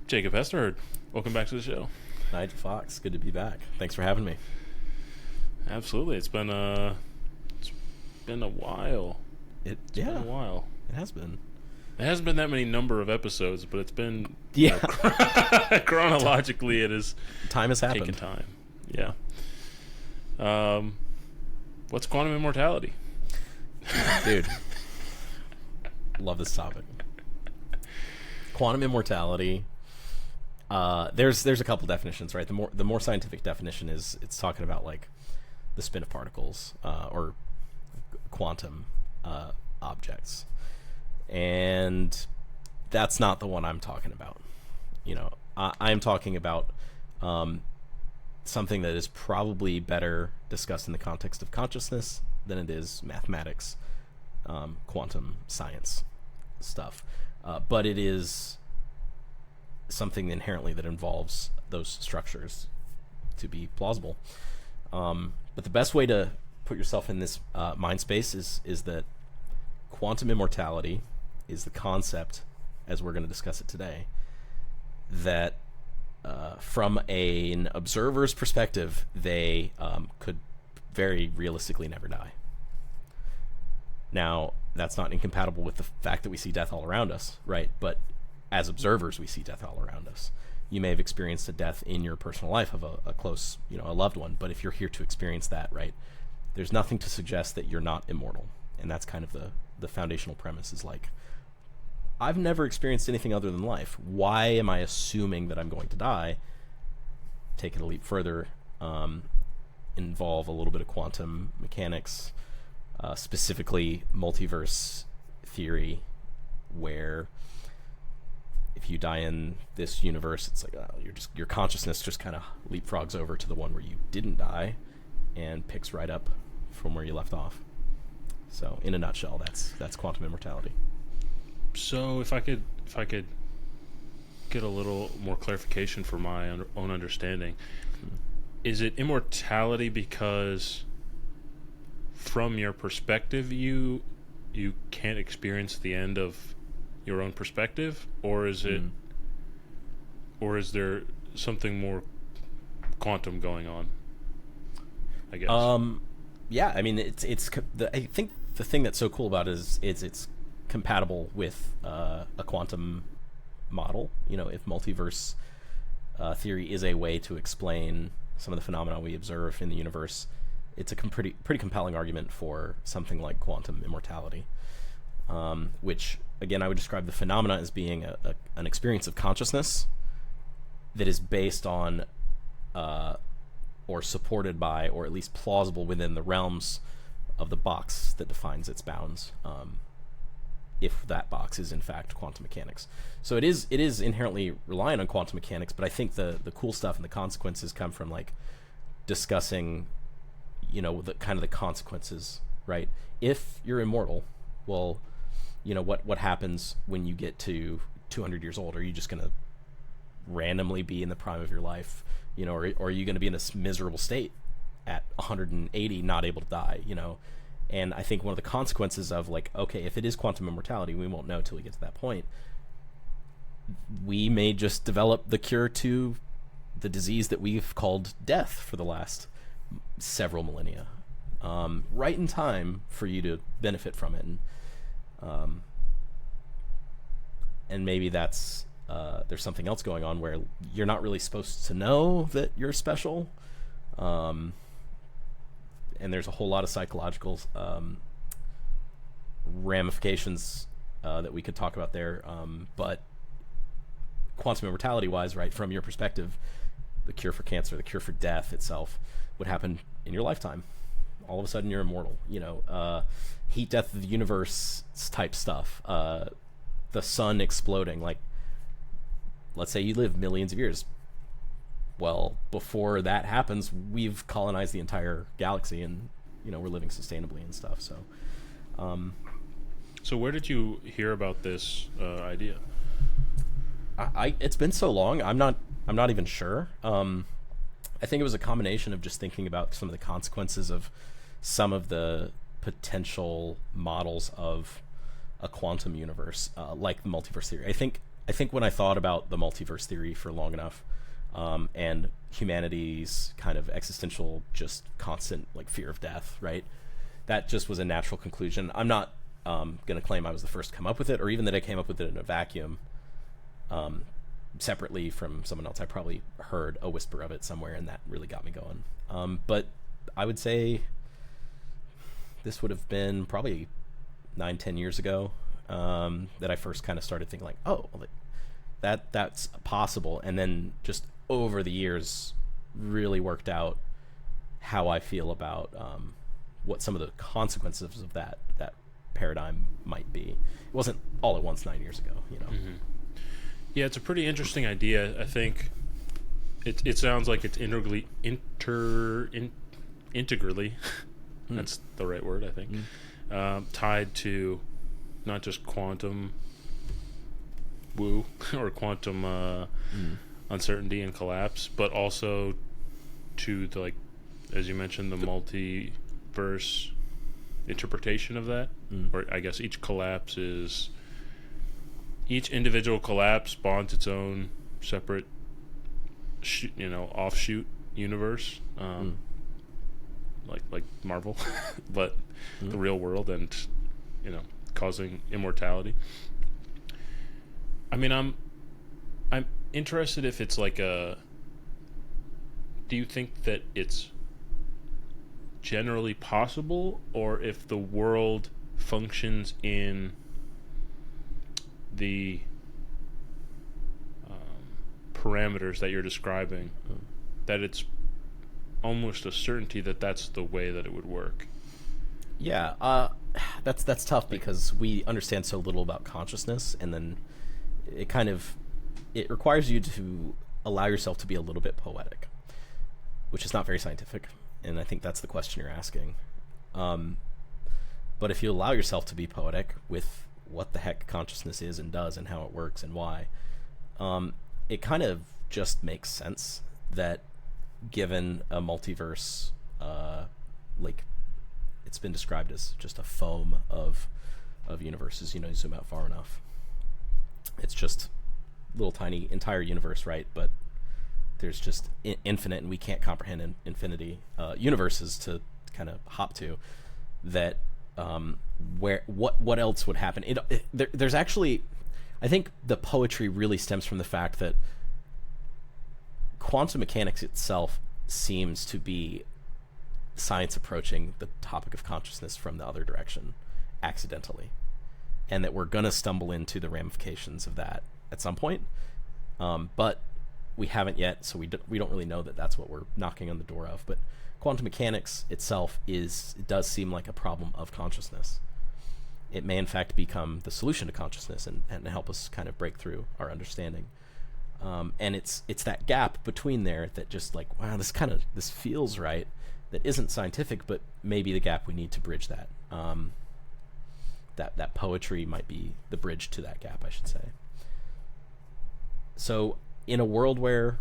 Jacob Hesterherd. Welcome back to the show. Nigel Fox, good to be back. Thanks for having me. Absolutely. It's been a while. It's been a while. It has been. It hasn't been that many number of episodes, but it's been chronologically it is time has happened. Taken time. Yeah. What's quantum immortality? Dude. Love this topic. Quantum immortality. There's a couple definitions, right? The more scientific definition is it's talking about like the spin of particles or quantum objects, and that's not the one I'm talking about. You know, I'm talking about something that is probably better discussed in the context of consciousness than it is mathematics, quantum science stuff, but it is something inherently that involves those structures to be plausible. But the best way to put yourself in this mind space is that quantum immortality is the concept, as we're going to discuss it today, that from an observer's perspective, they could very realistically never die. Now, that's not incompatible with the fact that we see death all around us, right? But as observers, we see death all around us. You may have experienced a death in your personal life of a close, a loved one, but if you're here to experience that, right, there's nothing to suggest that you're not immortal. And that's kind of the foundational premise is like, I've never experienced anything other than life. Why am I assuming that I'm going to die? Take it a leap further, involve a little bit of quantum mechanics, specifically multiverse theory, where if you die in this universe, it's like your consciousness just kind of leapfrogs over to the one where you didn't die and picks right up from where you left off. So in a nutshell, that's quantum immortality. So if I could get a little more clarification for my own understanding, is it immortality because from your perspective you can't experience the end of your own perspective, or is it or is there something more quantum going on, I guess? Yeah, I mean I think the thing that's so cool about it is it's compatible with a quantum model. If multiverse theory is a way to explain some of the phenomena we observe in the universe, it's a pretty compelling argument for something like quantum immortality, which again I would describe the phenomena as being an experience of consciousness that is based on or supported by, or at least plausible within the realms of the box that defines its bounds, if that box is in fact quantum mechanics. So it is inherently reliant on quantum mechanics, but I think the cool stuff and the consequences come from like discussing the kind of the consequences, right? If you're immortal, well, what happens when you get to 200 years old? Are you just going to randomly be in the prime of your life, or are you going to be in this miserable state at 180, not able to die, And I think one of the consequences of like, okay, if it is quantum immortality, we won't know till we get to that point. We may just develop the cure to the disease that we've called death for the last several millennia, right in time for you to benefit from it. And maybe that's there's something else going on where you're not really supposed to know that you're special, and there's a whole lot of psychological ramifications that we could talk about there, but quantum immortality wise, right, from your perspective, the cure for cancer, the cure for death itself would happen in your lifetime. All of a sudden you're immortal, heat death of the universe type stuff, the sun exploding. Like, let's say you live millions of years. Well, before that happens, we've colonized the entire galaxy, and we're living sustainably and stuff. So, so where did you hear about this idea? It's been so long. I'm not even sure. I think it was a combination of just thinking about some of the consequences of some of the potential models of a quantum universe, like the multiverse theory. I think I think when I thought about the multiverse theory for long enough, and humanity's kind of existential, just constant like fear of death, right? That just was a natural conclusion. I'm not going to claim I was the first to come up with it, or even that I came up with it in a vacuum, separately from someone else. I probably heard a whisper of it somewhere, and that really got me going. But I would say this would have been probably 9-10 years ago, that I first kind of started thinking like, oh, like, that's possible. And then just over the years really worked out how I feel about what some of the consequences of that paradigm might be. It wasn't all at once 9 years ago, you know. Mm-hmm. Yeah, it's a pretty interesting idea. I think it sounds like it's integrally that's the right word, I think, tied to not just quantum woo or quantum uncertainty and collapse, but also to the, like, as you mentioned, the multiverse interpretation of that. Or I guess each individual collapse spawns its own separate offshoot universe, like Marvel, but the real world, and causing immortality. I mean, I'm interested if it's like a. Do you think that it's generally possible, or if the world functions in the parameters that you're describing, that it's almost a certainty that that's the way that it would work? Yeah, that's tough because we understand so little about consciousness, and then it requires you to allow yourself to be a little bit poetic, which is not very scientific, and I think that's the question you're asking. But if you allow yourself to be poetic with what the heck consciousness is and does and how it works and why, it kind of just makes sense that given a multiverse, like it's been described as just a foam of universes, you zoom out far enough. It's just little tiny entire universe, right? But there's just infinite, and we can't comprehend infinity universes to kind of hop to. That what else would happen? There's actually, I think the poetry really stems from the fact that quantum mechanics itself seems to be science approaching the topic of consciousness from the other direction accidentally, and that we're going to stumble into the ramifications of that at some point, but we haven't yet, so we don't really know that that's what we're knocking on the door of. But quantum mechanics itself it does seem like a problem of consciousness. It may in fact become the solution to consciousness and help us kind of break through our understanding. And it's that gap between there that just like, wow, this feels right, that isn't scientific, but maybe the gap we need to bridge that. That poetry might be the bridge to that gap, I should say. So in a world where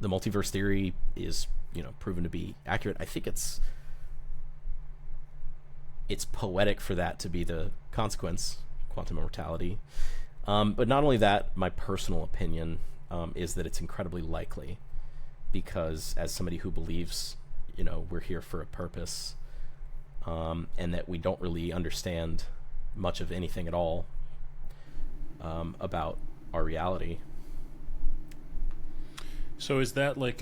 the multiverse theory is, proven to be accurate, I think it's poetic for that to be the consequence, quantum immortality. But not only that, my personal opinion is that it's incredibly likely, because as somebody who believes, we're here for a purpose, and that we don't really understand much of anything at all about our reality. So is that like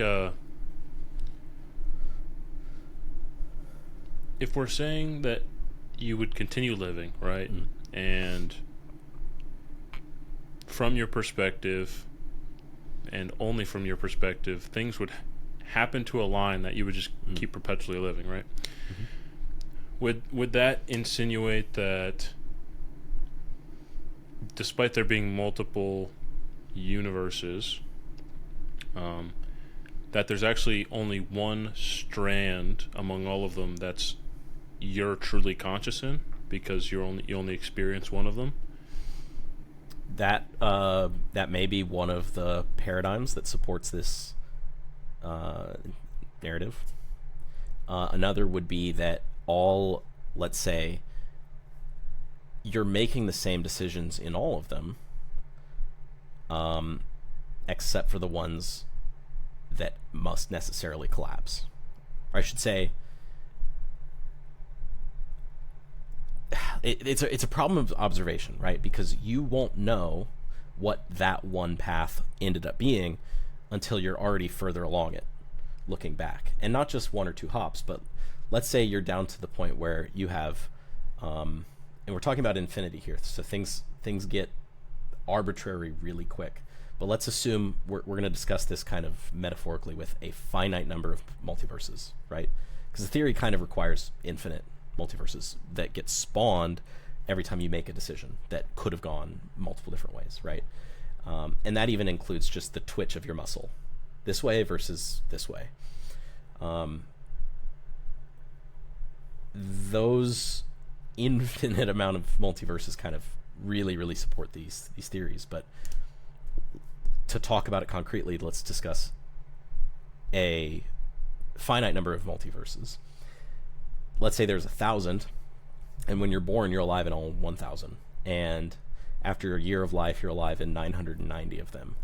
if we're saying that you would continue living, right? And from your perspective, and only from your perspective, things would happen to align that you would just keep perpetually living, right? Would that insinuate that despite there being multiple universes, that there's actually only one strand among all of them that's you're truly conscious in, because you only experience one of them? That may be one of the paradigms that supports this narrative. Another would be that let's say, you're making the same decisions in all of them, except for the ones that must necessarily collapse. Or I should say, it's a problem of observation, right? Because you won't know what that one path ended up being until you're already further along it, looking back. And not just one or two hops, but let's say you're down to the point where you have, and we're talking about infinity here, so things get arbitrary really quick. But let's assume we're going to discuss this kind of metaphorically with a finite number of multiverses, right? Because the theory kind of requires infinite multiverses that get spawned every time you make a decision that could have gone multiple different ways, right? And that even includes just the twitch of your muscle, this way versus this way. Those infinite amount of multiverses kind of really support these theories. But to talk about it concretely, let's discuss a finite number of multiverses. Let's say there's 1,000, and when you're born, you're alive in all 1,000. And after a year of life, you're alive in 990 of them.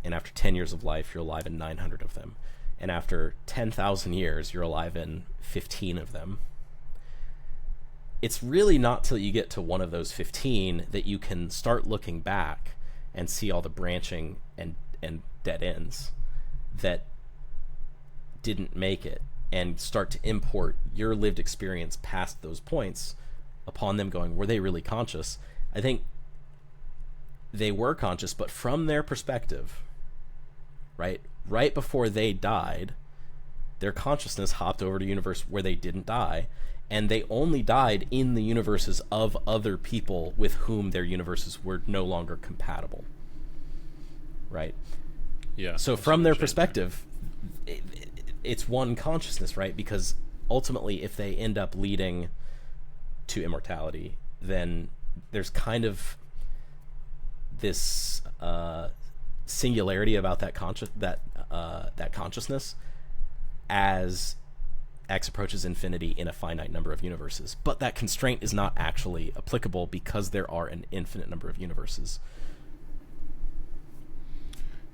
And after 10 years of life, you're alive in 900 of them. And after 10,000 years, you're alive in 15 of them. It's really not till you get to one of those 15 that you can start looking back and see all the branching and dead ends that didn't make it, and start to import your lived experience past those points upon them going, were they really conscious? I think they were conscious, but from their perspective, right before they died, their consciousness hopped over to a universe where they didn't die, and they only died in the universes of other people with whom their universes were no longer compatible, right? Yeah. So from their perspective, it's one consciousness, right? Because ultimately, if they end up leading to immortality, then there's kind of this singularity about that consciousness as X approaches infinity in a finite number of universes. But that constraint is not actually applicable because there are an infinite number of universes.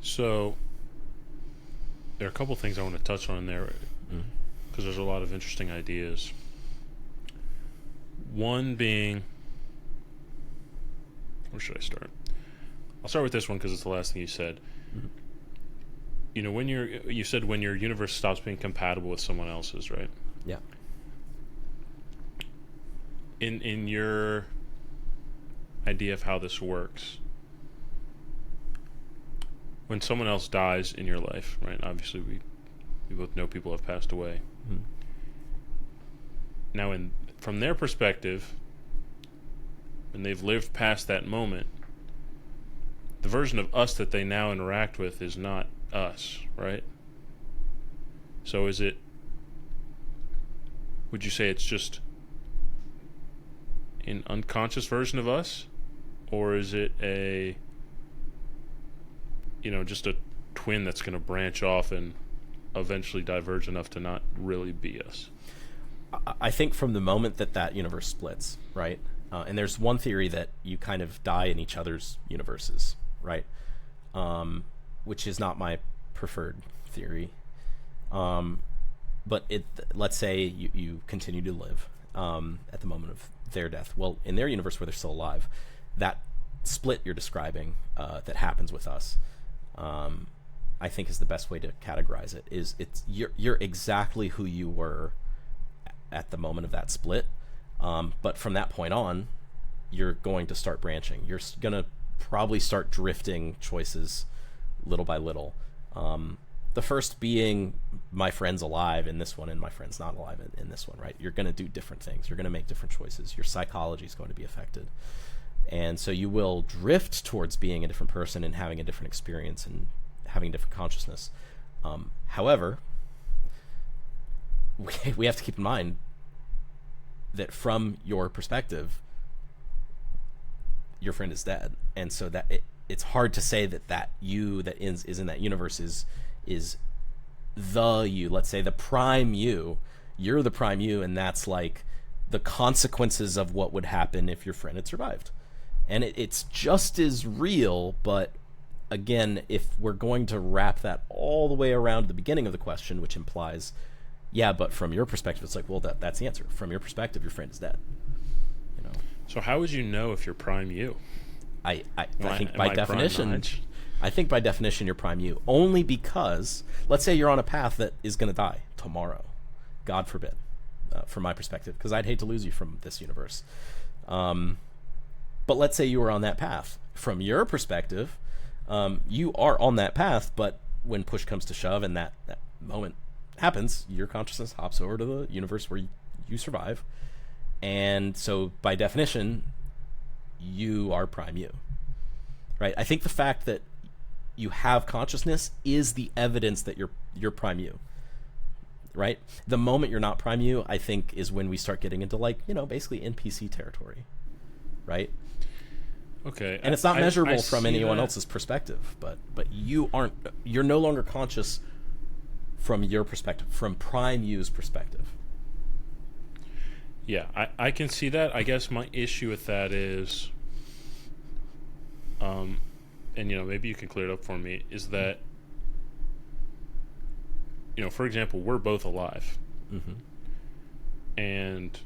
So there are a couple things I want to touch on in there, because there's a lot of interesting ideas. One being, where should I start? I'll start with this one because it's the last thing you said. You know, you said when your universe stops being compatible with someone else's, right? Yeah. In your idea of how this works, when someone else dies in your life, right? Obviously, we both know people have passed away. Now, from their perspective, when they've lived past that moment, the version of us that they now interact with is not us, right? So would you say it's just an unconscious version of us? Or is it just a twin that's going to branch off and eventually diverge enough to not really be us? I think from the moment that universe splits, right? And there's one theory that you kind of die in each other's universes, right? Which is not my preferred theory. But let's say you continue to live at the moment of their death. Well, in their universe where they're still alive, that split you're describing that happens with us, I think is the best way to categorize it. You're exactly who you were at the moment of that split, but from that point on, you're going to start branching. You're going to probably start drifting choices little by little. The first being my friend's alive in this one and my friend's not alive in this one, right? You're going to do different things. You're going to make different choices. Your psychology is going to be affected. And so you will drift towards being a different person and having a different experience and having a different consciousness. However, we have to keep in mind that from your perspective, your friend is dead. And so that it's hard to say that you that is in that universe is the you. Let's say the prime you. You're the prime you, and that's like the consequences of what would happen if your friend had survived. And it's just as real, but again, if we're going to wrap that all the way around to the beginning of the question, which implies, yeah, but from your perspective, it's like, well, that's the answer. From your perspective, your friend is dead. You know. So how would you know if you're prime you? I think by definition, you're prime you. Only because, let's say you're on a path that is going to die tomorrow. God forbid, from my perspective, because I'd hate to lose you from this universe. But let's say you were on that path. From your perspective, you are on that path, but when push comes to shove and that moment happens, your consciousness hops over to the universe where you survive. And so by definition, you are prime you, right? I think the fact that you have consciousness is the evidence that you're prime you, right? The moment you're not prime you, I think, is when we start getting into, like, you know, basically NPC territory, right? Okay. And it's not measurable from anyone else's perspective, but you're no longer conscious from your perspective, from prime you's perspective. Yeah, I can see that. I guess my issue with that is, and, you know, maybe you can clear it up for me, is that, you know, for example, we're both alive. Mm-hmm. And,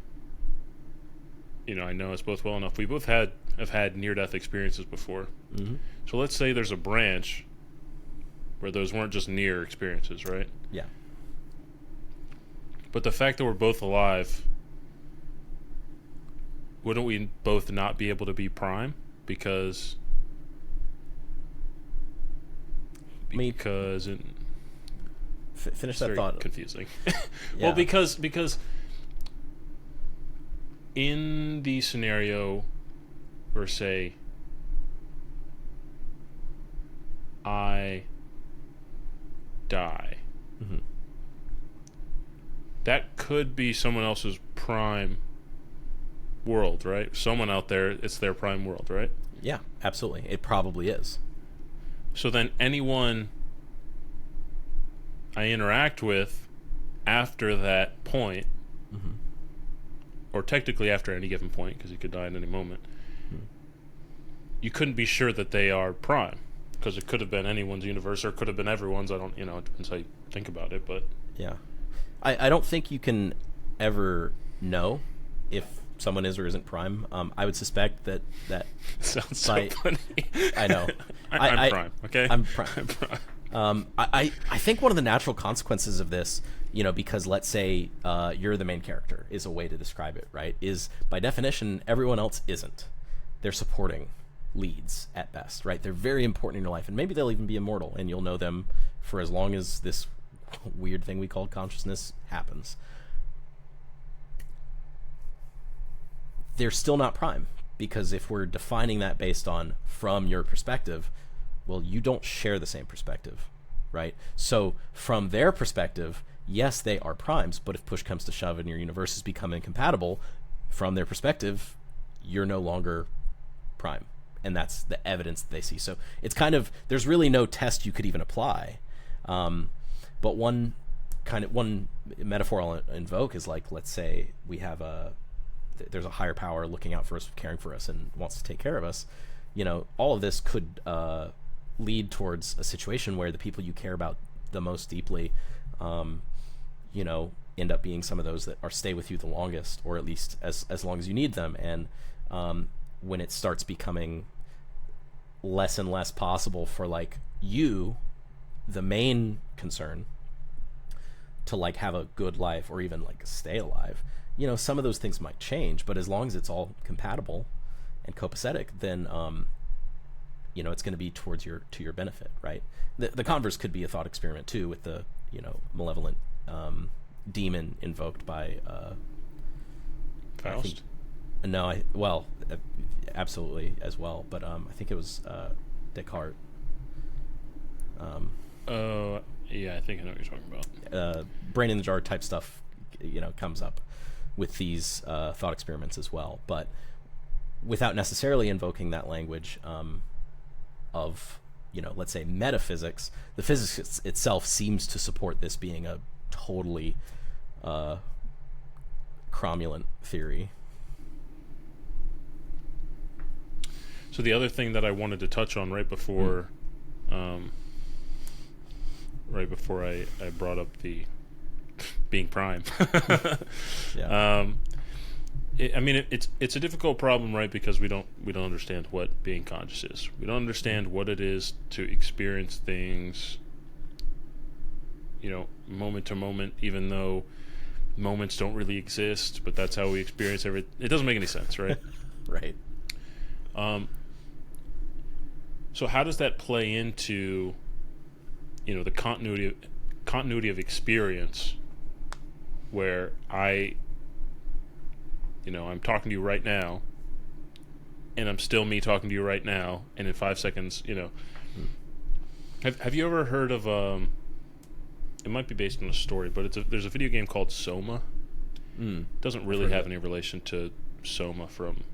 you know, I know us both well enough. We both have had near-death experiences before. Mm-hmm. So let's say there's a branch where those weren't just near experiences, right? Yeah. But the fact that we're both alive, wouldn't we both not be able to be prime? Because finish that thought. Confusing. Yeah. Well, because in the scenario where, say, I die, mm-hmm. that could be someone else's prime world, right? Someone out there, it's their prime world, right? Yeah, absolutely. It probably is. So then anyone I interact with after that point, mm-hmm. or technically after any given point, because you could die at any moment, mm-hmm. you couldn't be sure that they are prime, because it could have been anyone's universe, or it could have been everyone's. I don't, you know, it depends how you think about it, but... Yeah. I don't think you can ever know if someone is or isn't prime. I would suspect that sounds so funny. I know. I'm prime, okay? I'm prime. I think one of the natural consequences of this, you know, because let's say you're the main character, is a way to describe it, right? Is by definition everyone else isn't. They're supporting leads at best, right? They're very important in your life, and maybe they'll even be immortal, and you'll know them for as long as this weird thing we call consciousness happens. They're still not prime, because if we're defining that based on from your perspective, well, you don't share the same perspective, right? So from their perspective, yes, they are primes, but if push comes to shove and your universes become incompatible, from their perspective, you're no longer prime. And that's the evidence that they see. So it's kind of, there's really no test you could even apply. But one metaphor I'll invoke is, like, let's say we have there's a higher power looking out for us, caring for us, and wants to take care of us. You know, all of this could lead towards a situation where the people you care about the most deeply, you know, end up being some of those that stay with you the longest, or at least as long as you need them. And when it starts becoming less and less possible for, like, you, the main concern, to, like, have a good life or even, like, stay alive, you know, some of those things might change, but as long as it's all compatible and copacetic, then you know, it's going to be to your benefit, right? The converse could be a thought experiment too, with the, you know, malevolent demon invoked by Faust. Absolutely as well, but I think it was Descartes. Yeah, I think I know what you're talking about. Brain in the jar type stuff, you know, comes up with these thought experiments as well, but without necessarily invoking that language of, you know, let's say metaphysics. The physics itself seems to support this being a totally cromulent theory. So the other thing that I wanted to touch on right before right before I brought up the being prime. Yeah. It's a difficult problem, right? Because we don't understand what being conscious is. We don't understand what it is to experience things, moment to moment, even though moments don't really exist, but that's how we experience everything. It doesn't make any sense, right? Right. So how does that play into, the continuity of experience, where I'm talking to you right now, and I'm still me talking to you right now, and in 5 seconds, have you ever heard of it might be based on a story, but there's a video game called Soma. It doesn't really have any relation to Soma from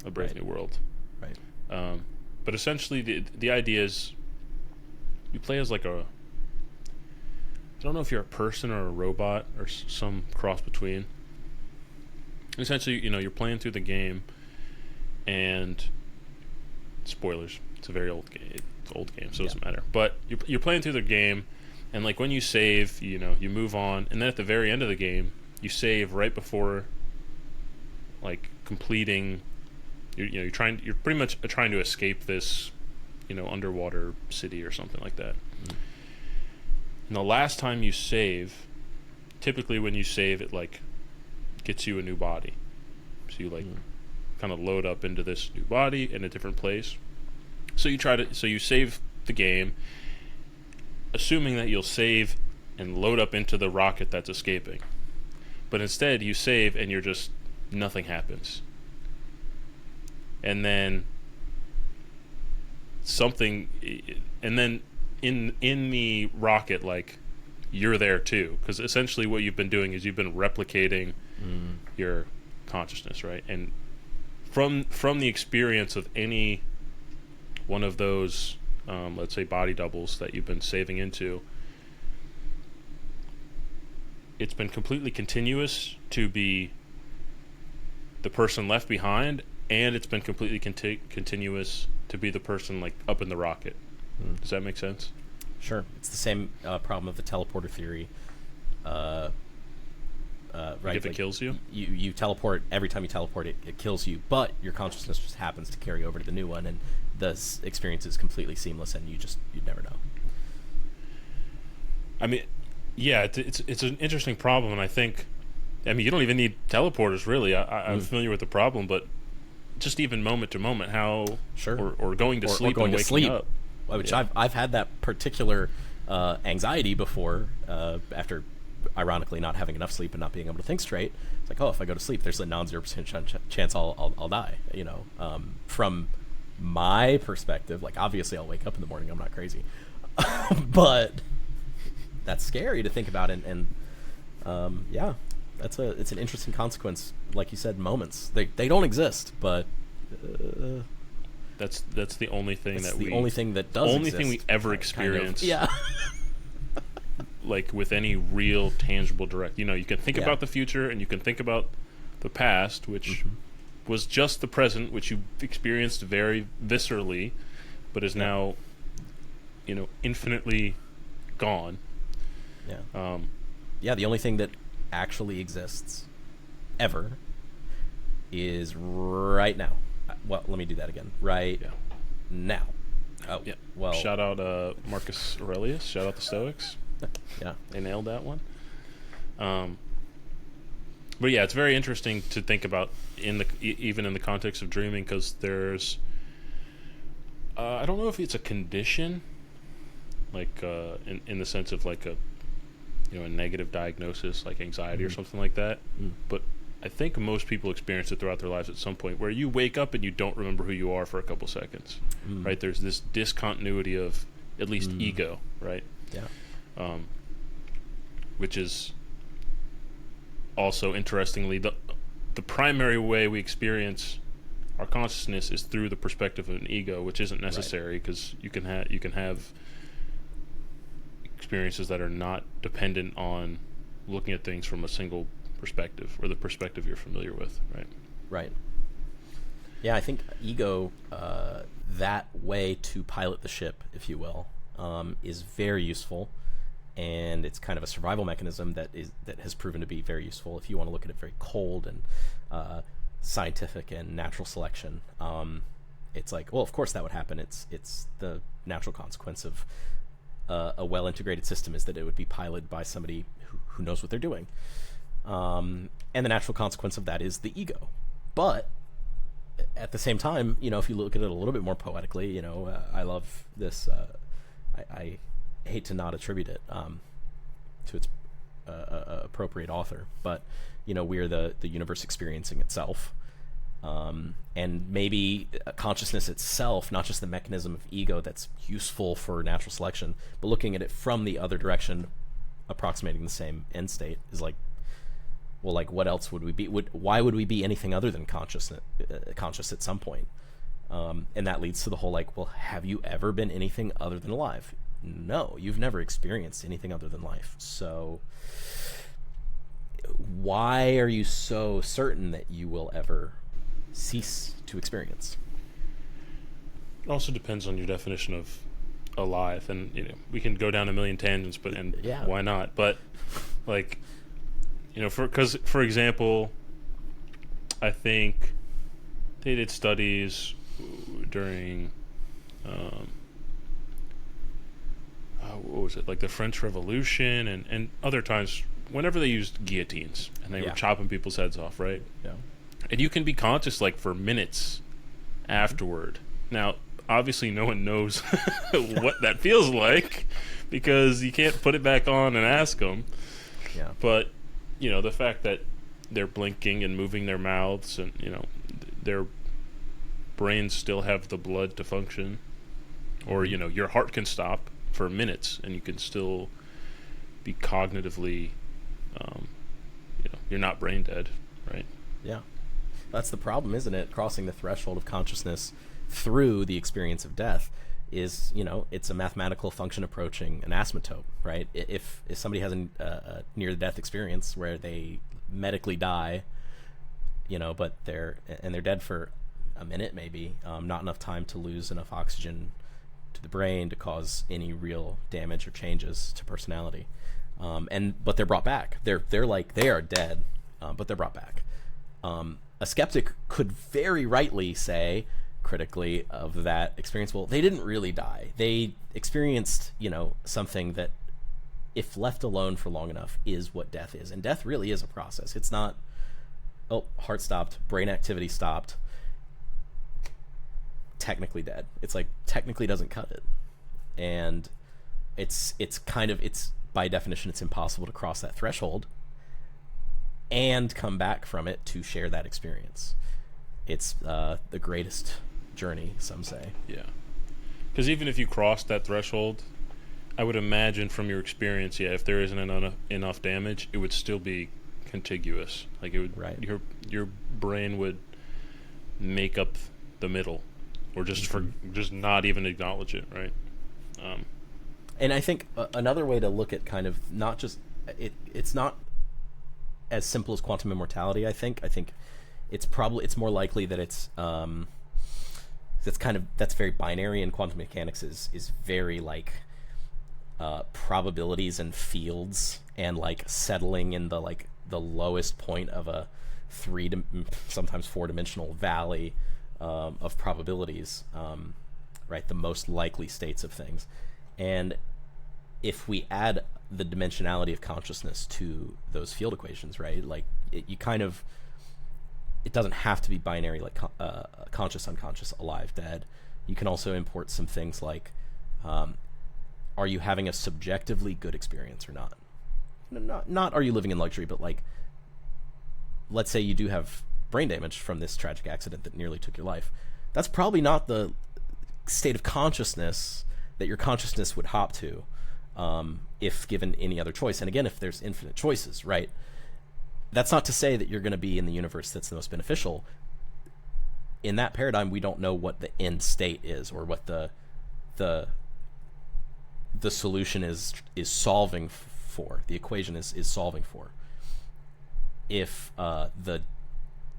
A Brave New World. Right. But essentially the idea is you play as like I don't know if you're a person or a robot or some cross between. Essentially, you're playing through the game, and spoilers, it's a very old game. It's an old game, so it doesn't matter. But you're playing through the game, and like when you save, you move on, and then at the very end of the game, you save right before like completing. You're pretty much trying to escape this, underwater city or something like that. And the last time you save, typically when you save, it like gets you a new body. So you like kind of load up into this new body in a different place. So you save the game, assuming that you'll save and load up into the rocket that's escaping. But instead you save and nothing happens. And then in the rocket, like, you're there too, because essentially what you've been doing is you've been replicating your consciousness, right? And from the experience of any one of those, let's say, body doubles that you've been saving into, it's been completely continuous to be the person left behind, and it's been completely continuous to be the person like up in the rocket. Does that make sense? Sure. It's the same problem of the teleporter theory. Right? If it kills you? You teleport, every time you teleport, it kills you, but your consciousness just happens to carry over to the new one, and the experience is completely seamless, and you'd never know. I mean, yeah, it's an interesting problem, and I think, you don't even need teleporters, really. I'm familiar with the problem, but just even moment to moment, how... Sure. Or going to sleep going and to waking sleep, up. Which I've had that particular anxiety before, after ironically not having enough sleep and not being able to think straight. It's like, if I go to sleep, there's a non-0% chance I'll die. From my perspective, like, obviously I'll wake up in the morning. I'm not crazy, but that's scary to think about. And yeah, it's an interesting consequence. Like you said, moments, they don't exist, but that's the only thing only thing that does only exist, thing we ever experience. Kind of. Yeah. Like with any real tangible direct, you can think about the future and you can think about the past, which was just the present, which you experienced very viscerally, but is now, infinitely gone. Yeah. Yeah. The only thing that actually exists ever is right now. Well, let me do that again. Right now. Oh, yeah. Well, shout out Marcus Aurelius. Shout out the Stoics. Yeah, they nailed that one. But yeah, it's very interesting to think about even in the context of dreaming, because there's I don't know if it's a condition, like in the sense of like a negative diagnosis like anxiety or something like that, but I think most people experience it throughout their lives at some point, where you wake up and you don't remember who you are for a couple seconds, right? There's this discontinuity of at least ego, right? Yeah. Which is also, interestingly, the primary way we experience our consciousness is through the perspective of an ego, which isn't necessary, because you can have experiences that are not dependent on looking at things from a single perspective, or the perspective you're familiar with, right? Right. Yeah, I think ego, that way to pilot the ship, if you will, is very useful, and it's kind of a survival mechanism that has proven to be very useful if you want to look at it very cold and scientific and natural selection. It's like, well, of course that would happen. It's the natural consequence of a well-integrated system is that it would be piloted by somebody who knows what they're doing. And the natural consequence of that is the ego. But at the same time, if you look at it a little bit more poetically, I love this. I hate to not attribute it to its appropriate author, but we're the universe experiencing itself. And maybe consciousness itself, not just the mechanism of ego that's useful for natural selection, but looking at it from the other direction, approximating the same end state, is like, well, like, what else would we be? Why would we be anything other than conscious at some point? And that leads to the whole, like, well, have you ever been anything other than alive? No, you've never experienced anything other than life. So why are you so certain that you will ever cease to experience? It also depends on your definition of alive, and we can go down a million tangents, but Yeah. why not? But like, for example, I think they did studies during what was it, like the French Revolution and other times whenever they used guillotines and they were chopping people's heads off, right? Yeah. And you can be conscious like for minutes afterward. Now, obviously no one knows what that feels like because you can't put it back on and ask them. Yeah. But, the fact that they're blinking and moving their mouths and, their brains still have the blood to function. Or, your heart can stop for minutes and you can still be cognitively, you're not brain dead, right? Yeah. That's the problem, isn't it? Crossing the threshold of consciousness through the experience of death is, it's a mathematical function approaching an asymptote, right? If somebody has a near-death experience where they medically die, but they're dead for a minute maybe, not enough time to lose enough oxygen to the brain to cause any real damage or changes to personality, but they're brought back. They're like, they are dead, but they're brought back. A skeptic could very rightly say, critically, of that experience, well, they didn't really die. They experienced, something that, if left alone for long enough, is what death is. And death really is a process. It's not, oh, heart stopped, brain activity stopped, technically dead. It's like, technically doesn't cut it. And it's by definition, it's impossible to cross that threshold and come back from it to share that experience. It's the greatest journey, some say. Yeah. Because even if you crossed that threshold, I would imagine from your experience, if there isn't enough damage, it would still be contiguous. Like it would, right. Your brain would make up the middle, or just just not even acknowledge it, right? And I think another way to look at kind of not just it's not as simple as quantum immortality. I think it's more likely that that's very binary, and quantum mechanics is very like probabilities and fields, and like settling in the lowest point of a sometimes 4-dimensional valley of probabilities, right? The most likely states of things. And if we add the dimensionality of consciousness to those field equations, right? Like it doesn't have to be binary, like conscious, unconscious, alive, dead. You can also import some things like, are you having a subjectively good experience or not? Not are you living in luxury, but like, let's say you do have brain damage from this tragic accident that nearly took your life. That's probably not the state of consciousness that your consciousness would hop to, if given any other choice. And again, if there's infinite choices, right? That's not to say that you're going to be in the universe that's the most beneficial. In that paradigm, we don't know what the end state is, or what the solution is solving for. The equation is solving for. If the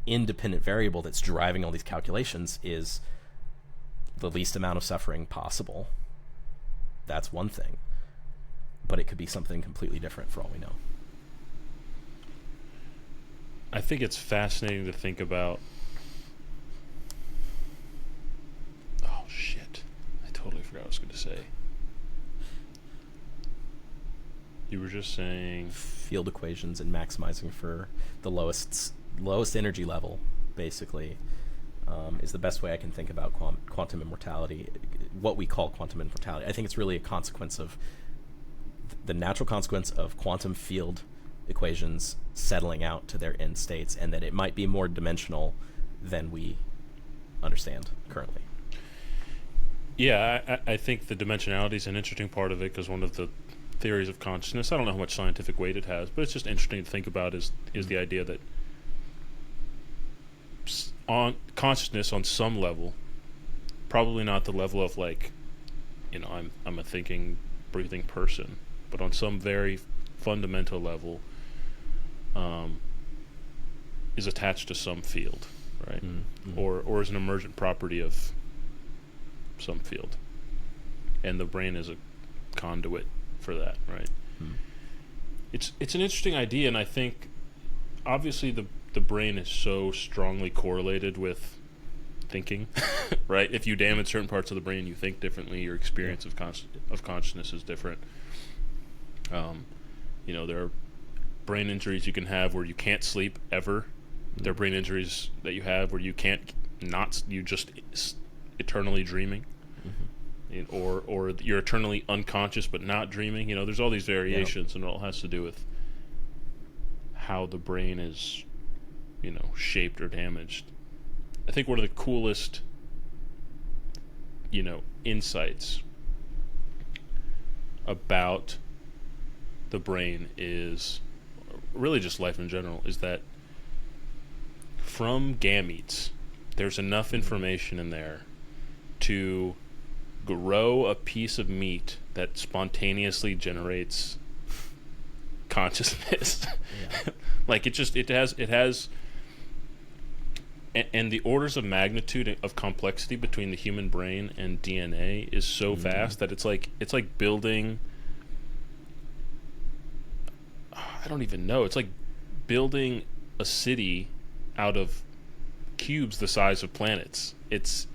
independent variable that's driving all these calculations is the least amount of suffering possible. That's one thing. But it could be something completely different for all we know. I think it's fascinating to think about. Oh, shit. I totally forgot what I was going to say. You were just saying field equations and maximizing for the lowest energy level, basically, is the best way I can think about quantum immortality, what we call quantum immortality. I think it's really a consequence of the natural consequence of quantum field equations settling out to their end states, and that it might be more dimensional than we understand currently. Yeah, I think the dimensionality is an interesting part of it, because one of the theories of consciousness, I don't know how much scientific weight it has, but it's just interesting to think about, is the idea that on consciousness on some level, probably not the level of like, I'm a thinking, breathing person, but on some very fundamental level, is attached to some field, right? Mm-hmm. Or is an emergent property of some field, and the brain is a conduit for that, right? It's an interesting idea, and I think obviously the brain is so strongly correlated with thinking, right? If you damage certain parts of the brain, you think differently. Your experience of consciousness is different. There are brain injuries you can have where you can't sleep ever. There are brain injuries that you have where you can't you just eternally dreaming. Or you're eternally unconscious but not dreaming. There's all these variations, and it all has to do with how the brain is, shaped or damaged. I think one of the coolest, insights about the brain is, really just life in general, is that from gametes, there's enough information in there to grow a piece of meat that spontaneously generates consciousness. Like it has and the orders of magnitude of complexity between the human brain and DNA is so vast that it's like building, I don't even know, it's like building a city out of cubes the size of planets. It's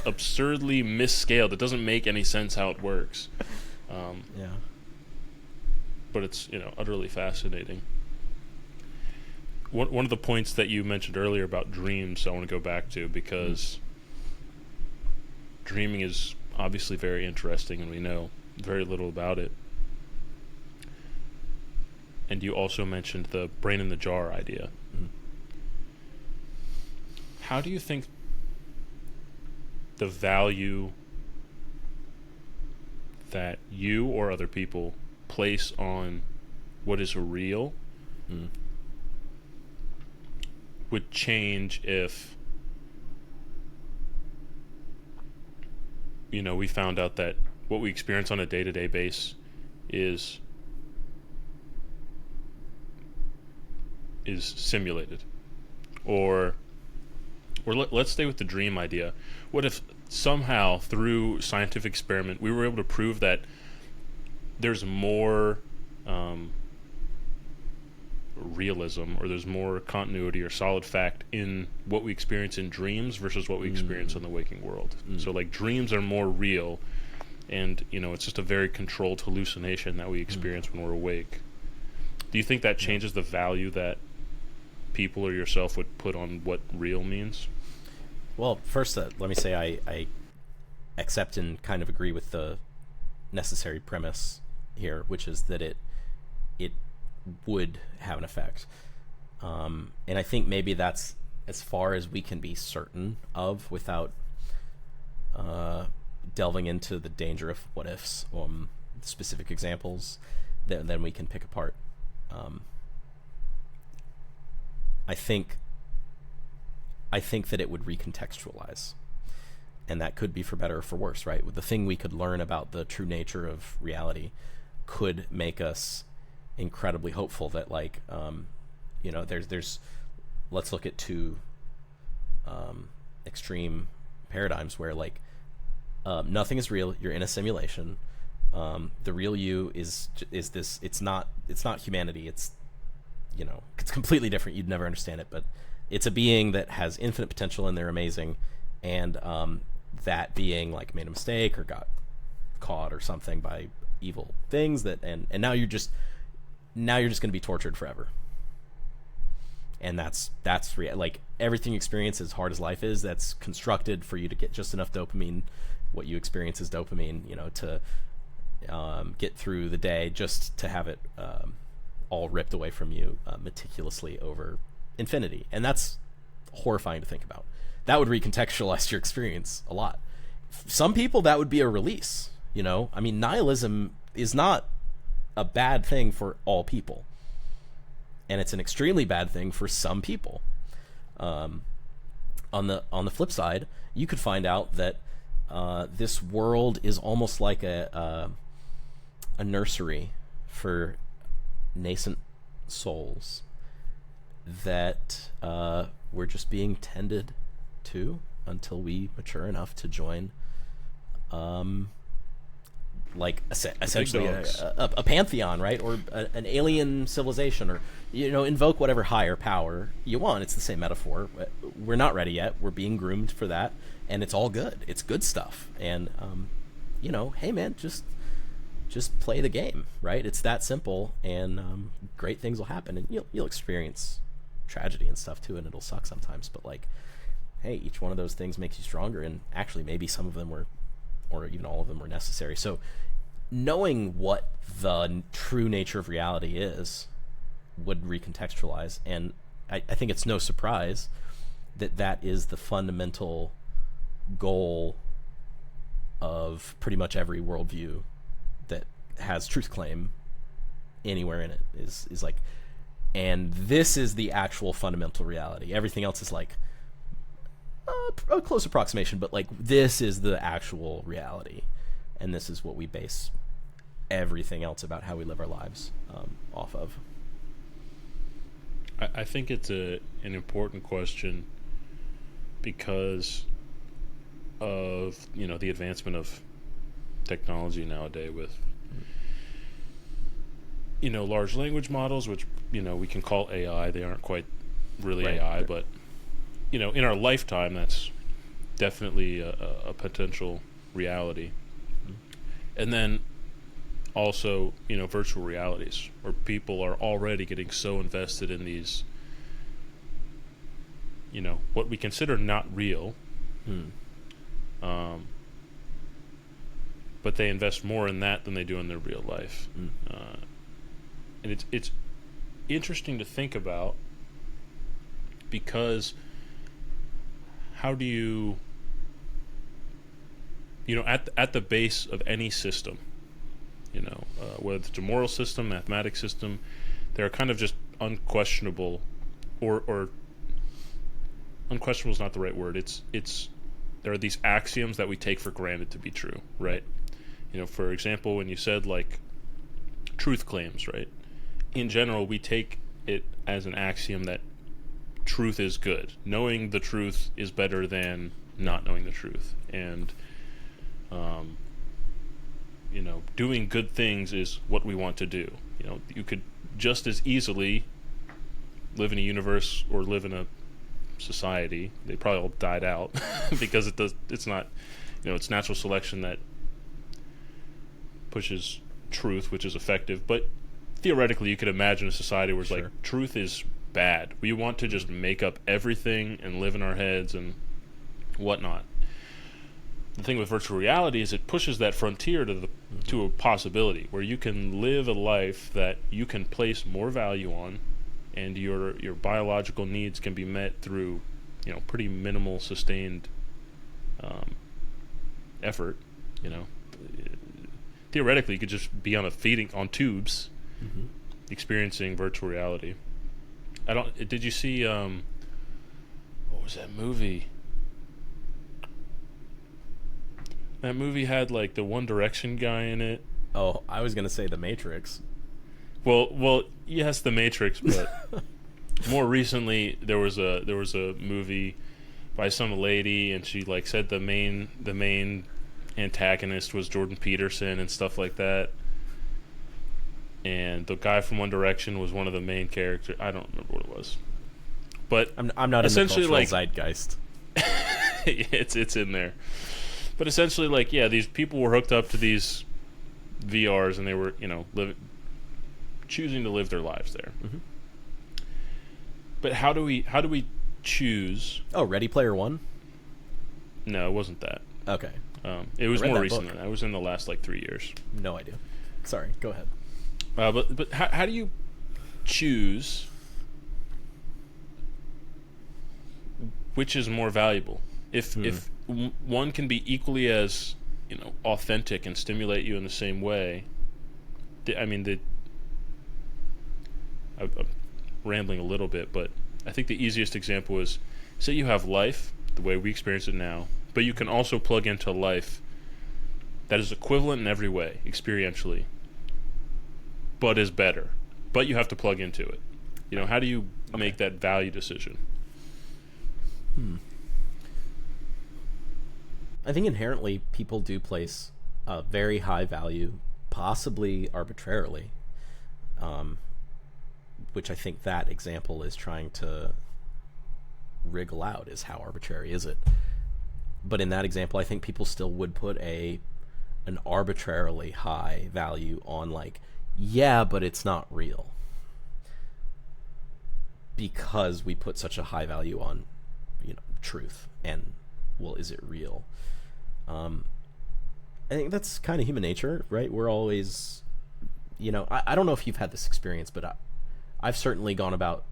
absurdly misscaled. It doesn't make any sense how it works. But it's utterly fascinating. One of the points that you mentioned earlier about dreams, I want to go back to, because dreaming is obviously very interesting, and we know very little about it. And you also mentioned the brain in the jar idea. How do you think the value that you or other people place on what is real would change if we found out that what we experience on a day-to-day basis is simulated? Or let's stay with the dream idea. What if somehow through scientific experiment we were able to prove that there's more realism, or there's more continuity or solid fact in what we experience in dreams versus what we experience in the waking world? So like dreams are more real, and it's just a very controlled hallucination that we experience when we're awake. Do you think that changes the value that people or yourself would put on what real means? Well, first, let me say I accept and kind of agree with the necessary premise here, which is that it would have an effect. And I think maybe that's as far as we can be certain of without delving into the danger of what ifs, specific examples that then we can pick apart. I think that it would recontextualize, and that could be for better or for worse, right? The thing we could learn about the true nature of reality could make us incredibly hopeful that, there's let's look at two extreme paradigms where like nothing is real. You're in a simulation. The real you is this. It's not humanity. It's it's completely different. You'd never understand it, but it's a being that has infinite potential and they're amazing. And that being like made a mistake or got caught or something by evil things that and now you're just going to be tortured forever. And that's like everything you experience, as hard as life is, that's constructed for you to get just enough dopamine. What you experience is dopamine, to get through the day, just to have it all ripped away from you meticulously over infinity. And that's horrifying to think about. That would recontextualize your experience a lot. Some people, that would be a release. I mean, nihilism is not a bad thing for all people, and it's an extremely bad thing for some people. On the flip side, you could find out that this world is almost like a nursery for nascent souls that we're just being tended to until we mature enough to join like essentially a pantheon, right? Or an alien civilization, or invoke whatever higher power you want. It's the same metaphor. We're not ready yet. We're being groomed for that, and it's all good. It's good stuff. And hey man, just play the game, right? It's that simple, and great things will happen, and you'll experience tragedy and stuff too, and it'll suck sometimes. But like, hey, each one of those things makes you stronger, and actually maybe some of them were, or even all of them were necessary. So knowing what the true nature of reality is would recontextualize, and I think it's no surprise that is the fundamental goal of pretty much every worldview that has truth claim anywhere in it is like, and this is the actual fundamental reality. Everything else is like a close approximation, but like this is the actual reality, and this is what we base everything else about how we live our lives off of. I think it's an important question because of the advancement of technology nowadays with large language models, which we can call AI. They aren't quite really Right. AI, but in our lifetime, that's definitely a potential reality. And then also, virtual realities, where people are already getting so invested in these, what we consider not real, but they invest more in that than they do in their real life. And it's interesting to think about, because how do you at the base of any system, whether it's a moral system, mathematics system, they're kind of just unquestionable, or unquestionable is not the right word. It's there are these axioms that we take for granted to be true, right? For example, when you said like truth claims, right? In general, we take it as an axiom that truth is good. Knowing the truth is better than not knowing the truth. And doing good things is what we want to do. You could just as easily live in a universe or live in a society. They probably all died out because it's not, it's natural selection that pushes truth, which is effective. But theoretically, you could imagine a society where it's Sure. like truth is bad. We want to just make up everything and live in our heads and whatnot. The thing with virtual reality is it pushes that frontier to a possibility where you can live a life that you can place more value on, and your biological needs can be met through pretty minimal sustained effort. Theoretically, you could just be on tubes, experiencing virtual reality. Did you see what was that movie? That movie had like the One Direction guy in it. Oh, I was gonna say The Matrix. Well, yes, The Matrix, but more recently there was a movie by some lady, and she like said the main antagonist was Jordan Peterson and stuff like that. And the guy from One Direction was one of the main characters. I don't remember what it was, but I'm not essentially in the cultural like zeitgeist. it's in there. But essentially, like, yeah, these people were hooked up to these VRs, and they were, choosing to live their lives there. Mm-hmm. But how do we choose? Oh, Ready Player One? No, it wasn't that. Okay. It was I read more that recent book. than that. It was in the last like 3 years. No idea. Sorry, go ahead. But how do you choose which is more valuable? If one can be equally as authentic and stimulate you in the same way. I'm rambling a little bit, but I think the easiest example is, say you have life the way we experience it now, but you can also plug into life that is equivalent in every way, experientially, but is better. But you have to plug into it. How do you make that value decision? I think inherently people do place a very high value, possibly arbitrarily, which I think that example is trying to wriggle out, is how arbitrary is it. But in that example, I think people still would put an arbitrarily high value on, like, yeah, but it's not real. Because we put such a high value on, truth and, well, is it real? I think that's kind of human nature, right? We're always, I don't know if you've had this experience, but I've certainly gone about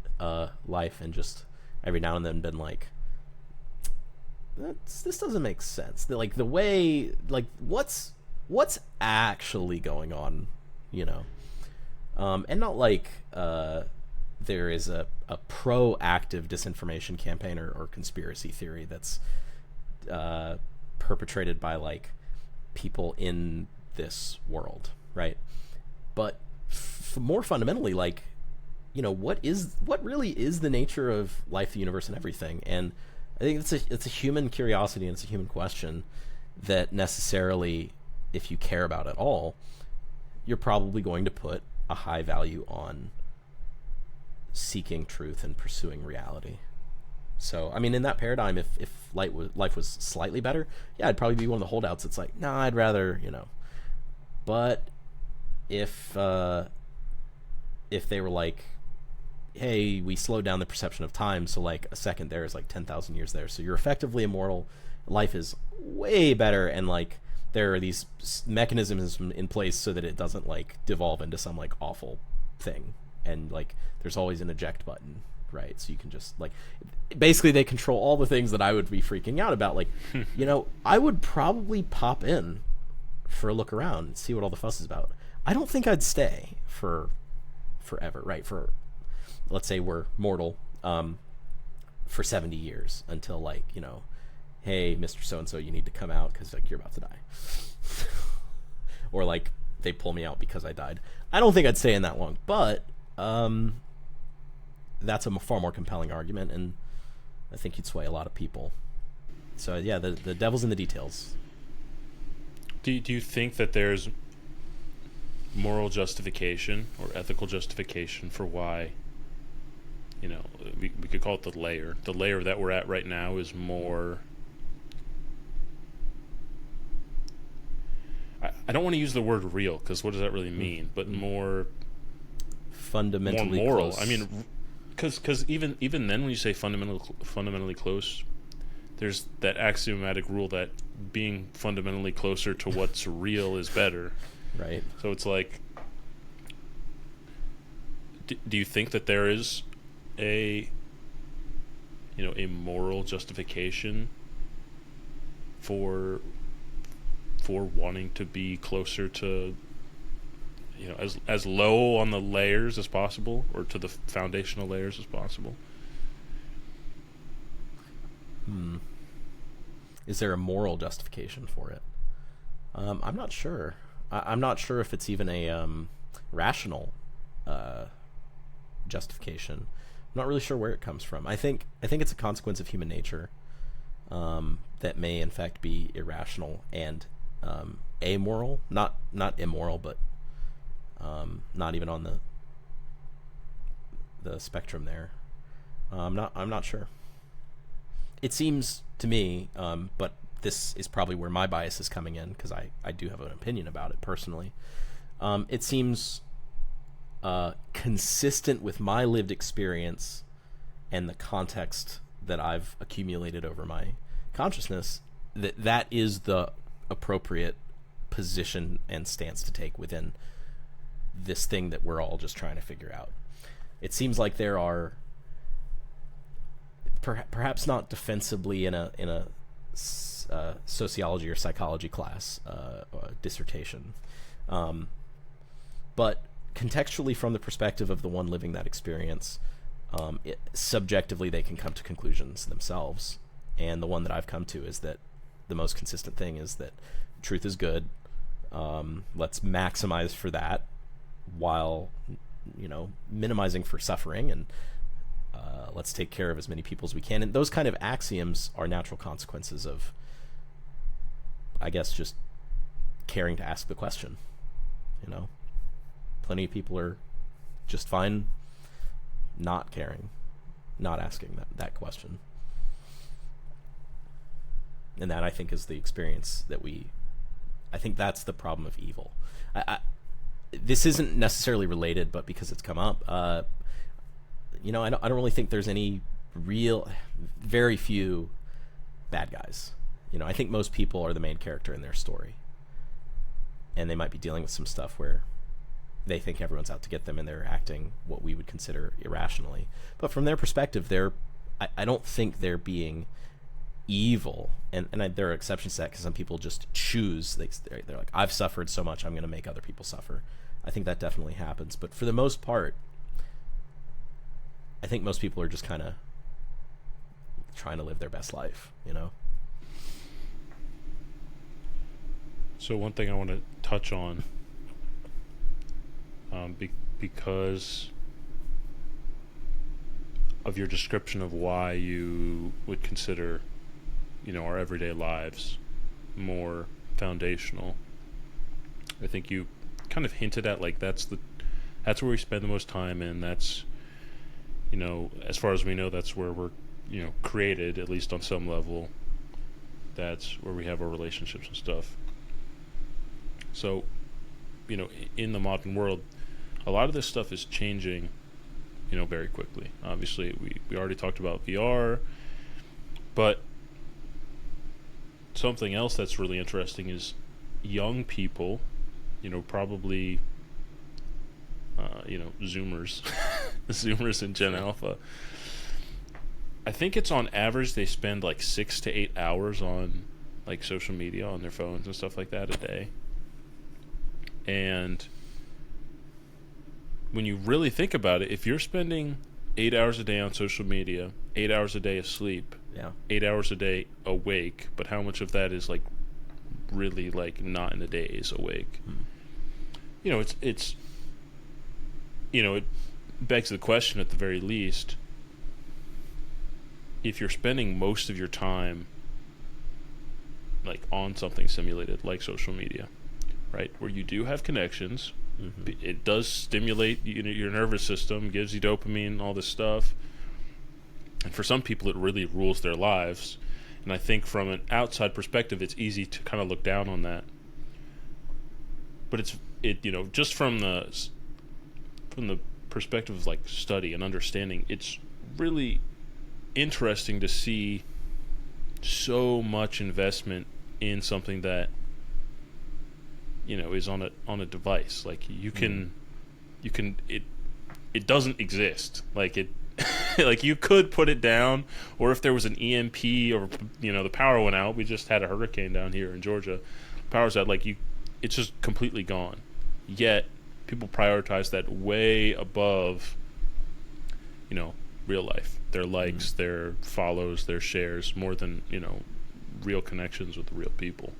life and just every now and then been like, this doesn't make sense. Like the way, like what's actually going on, and not like there is a proactive disinformation campaign or conspiracy theory that's perpetrated by like people in this world, right? But more fundamentally, like, what really is the nature of life, the universe, and everything? And I think it's a human curiosity, and it's a human question that necessarily, if you care about it all, you're probably going to put a high value on seeking truth and pursuing reality. So, I mean, in that paradigm, if life was slightly better, yeah, I'd probably be one of the holdouts. It's like, no, I'd rather, But if they were like, hey, we slowed down the perception of time, so like a second there is like 10,000 years there, so you're effectively immortal. Life is way better, and like there are these mechanisms in place so that it doesn't like devolve into some like awful thing, and like there's always an eject button, right? So you can just like, basically they control all the things that I would be freaking out about. Like, I would probably pop in for a look around and see what all the fuss is about. I don't think I'd stay for forever, right? For, let's say we're mortal for 70 years until like, hey, Mr. So-and-so, you need to come out because like you're about to die. Or like they pull me out because I died. I don't think I'd stay in that long, but that's a far more compelling argument, and I think you'd sway a lot of people. So yeah, the devil's in the details. Do you think that there's moral justification or ethical justification for why, we could call it the layer that we're at right now is more, I don't want to use the word real, because what does that really mean? But more fundamentally more moral. close. I mean, because even then when you say fundamentally close, there's that axiomatic rule that being fundamentally closer to what's real is better. Right. So it's like, do you think that there is a moral justification for wanting to be closer to, as low on the layers as possible, or to the foundational layers as possible? Is there a moral justification for it? I'm not sure. I'm not sure if it's even a rational justification. not really sure where it comes from. I think it's a consequence of human nature, that may in fact be irrational and amoral, not immoral, but not even on the spectrum there. I'm not sure. It seems to me, but this is probably where my bias is coming in, because I do have an opinion about it personally. It seems consistent with my lived experience and the context that I've accumulated over my consciousness, that is the appropriate position and stance to take within this thing that we're all just trying to figure out. It seems like there are, perhaps not defensively in a sociology or psychology class dissertation, but contextually from the perspective of the one living that experience, subjectively they can come to conclusions themselves. And the one that I've come to is that the most consistent thing is that truth is good. Let's maximize for that while, minimizing for suffering, and let's take care of as many people as we can. And those kind of axioms are natural consequences of, I guess, just caring to ask the question. Plenty of people are just fine not caring, not asking that question. And that, I think, is the experience that I think that's the problem of evil. This isn't necessarily related, but because it's come up, I don't really think there's any very few bad guys. I think most people are the main character in their story. And they might be dealing with some stuff where they think everyone's out to get them and they're acting what we would consider irrationally. But from their perspective, I don't think they're being evil. And there are exceptions to that, because some people just choose. They're like, I've suffered so much, I'm going to make other people suffer. I think that definitely happens. But for the most part, I think most people are just kind of trying to live their best life, So one thing I want to touch on, because of your description of why you would consider, our everyday lives more foundational. I think you kind of hinted at, like, that's where we spend the most time, and that's, as far as we know, that's where we're, created, at least on some level. That's where we have our relationships and stuff. So, in the modern world, a lot of this stuff is changing, very quickly. Obviously, we already talked about VR, but something else that's really interesting is young people, probably, Zoomers, Zoomers and Gen Alpha. I think it's on average they spend like 6 to 8 hours on like social media on their phones and stuff like that a day. And when you really think about it, if you're spending 8 hours a day on social media, 8 hours a day asleep, 8 hours a day awake, but how much of that is like really like not in the days awake? It's it begs the question, at the very least, if you're spending most of your time like on something simulated like social media, right, where you do have connections, it does stimulate your nervous system, gives you dopamine, all this stuff, and for some people it really rules their lives. And I think from an outside perspective, it's easy to kind of look down on that, but just from the perspective of like study and understanding, it's really interesting to see so much investment in something that is on a device. Like it doesn't exist. Like it like you could put it down, or if there was an EMP or the power went out. We just had a hurricane down here in Georgia. Power's out, it's just completely gone. Yet people prioritize that way above real life, their likes, their follows, their shares, more than real connections with real people.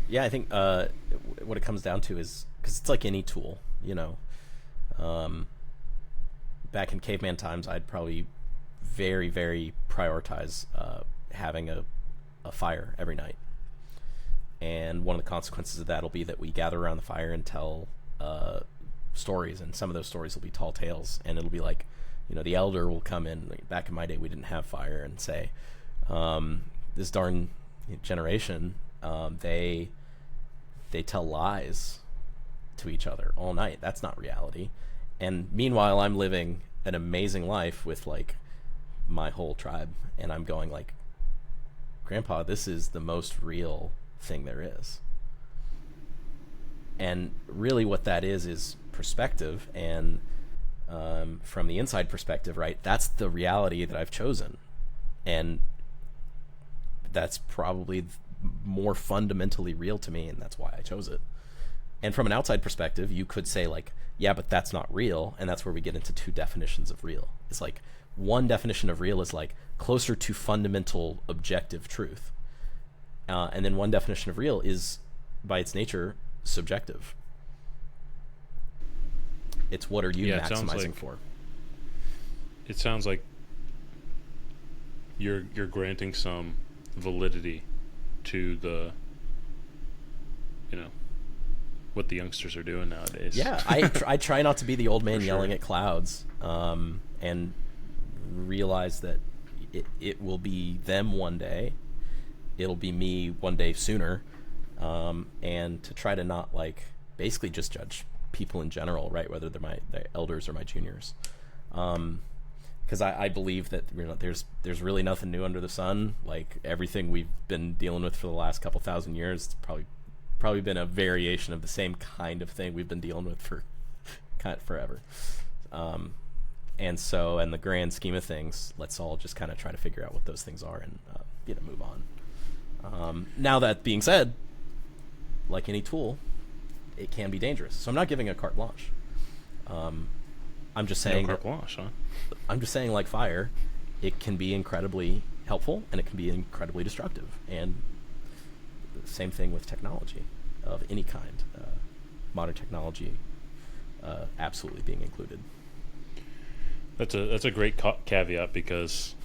Yeah, I think what it comes down to is, because it's like any tool, back in caveman times, I'd probably very, very prioritize having a fire every night. And one of the consequences of that will be that we gather around the fire and tell stories, and some of those stories will be tall tales, and it'll be like, the elder will come in. Like, back in my day, we didn't have fire, and say, this darn generation, they tell lies to each other all night. That's not reality. And meanwhile, I'm living an amazing life with like my whole tribe, and I'm going like, Grandpa, this is the most real thing there is. And really what that is perspective. And from the inside perspective, right, that's the reality that I've chosen. And that's probably more fundamentally real to me, and that's why I chose it. And from an outside perspective, you could say like, yeah, but that's not real. And that's where we get into two definitions of real. It's like, one definition of real is like closer to fundamental objective truth. And then one definition of real is, by its nature, subjective. It's what are you maximizing for? It sounds like you're granting some validity to the, what the youngsters are doing nowadays. Yeah, I try not to be the old man yelling sure. at clouds, and realize that it will be them one day. It'll be me one day sooner, and to try to not like basically just judge people in general, right? Whether they're my elders or my juniors, because I believe that there's really nothing new under the sun. Like everything we've been dealing with for the last couple thousand years, it's probably been a variation of the same kind of thing we've been dealing with for kind of forever. And so, in the grand scheme of things, let's all just kind of try to figure out what those things are and move on. Now that being said, like any tool, it can be dangerous. So I'm not giving a carte blanche. I'm just saying no carte blanche, huh? I'm just saying, like fire, it can be incredibly helpful and it can be incredibly destructive. And same thing with technology of any kind, modern technology absolutely being included. That's a great caveat because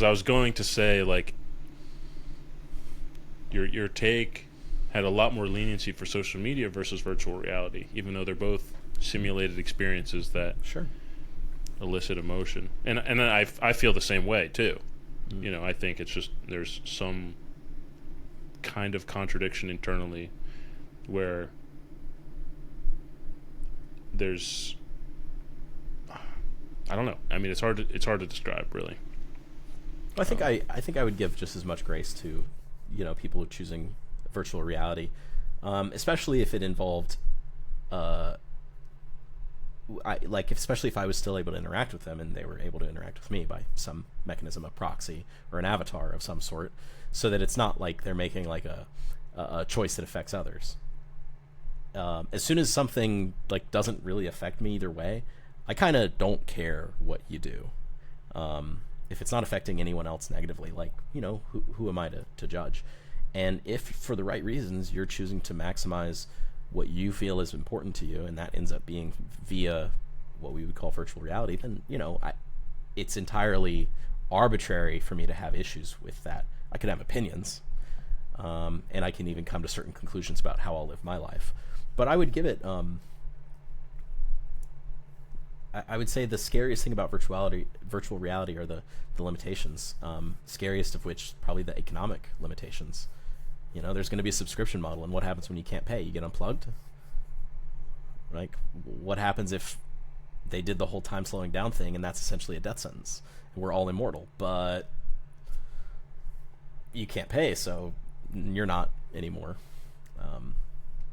I was going to say like your take had a lot more leniency for social media versus virtual reality, even though they're both simulated experiences that sure elicit emotion, and I feel the same way too. I think it's just there's some kind of contradiction internally where there's I don't know. I mean, it's hard to describe, really. I think I would give just as much grace to, people who are choosing virtual reality, especially if it involved, especially if I was still able to interact with them and they were able to interact with me by some mechanism of proxy or an avatar of some sort, so that it's not like they're making like a choice that affects others. As soon as something like doesn't really affect me either way, I kind of don't care what you do. If it's not affecting anyone else negatively, like, who am I to judge? And if for the right reasons you're choosing to maximize what you feel is important to you, and that ends up being via what we would call virtual reality, then, it's entirely arbitrary for me to have issues with that. I can have opinions, and I can even come to certain conclusions about how I'll live my life. But I would give it... I would say the scariest thing about virtual reality are the limitations. Scariest of which probably the economic limitations. There's going to be a subscription model, and what happens when you can't pay? You get unplugged. Like, what happens if they did the whole time slowing down thing, and that's essentially a death sentence? We're all immortal, but you can't pay, so you're not anymore.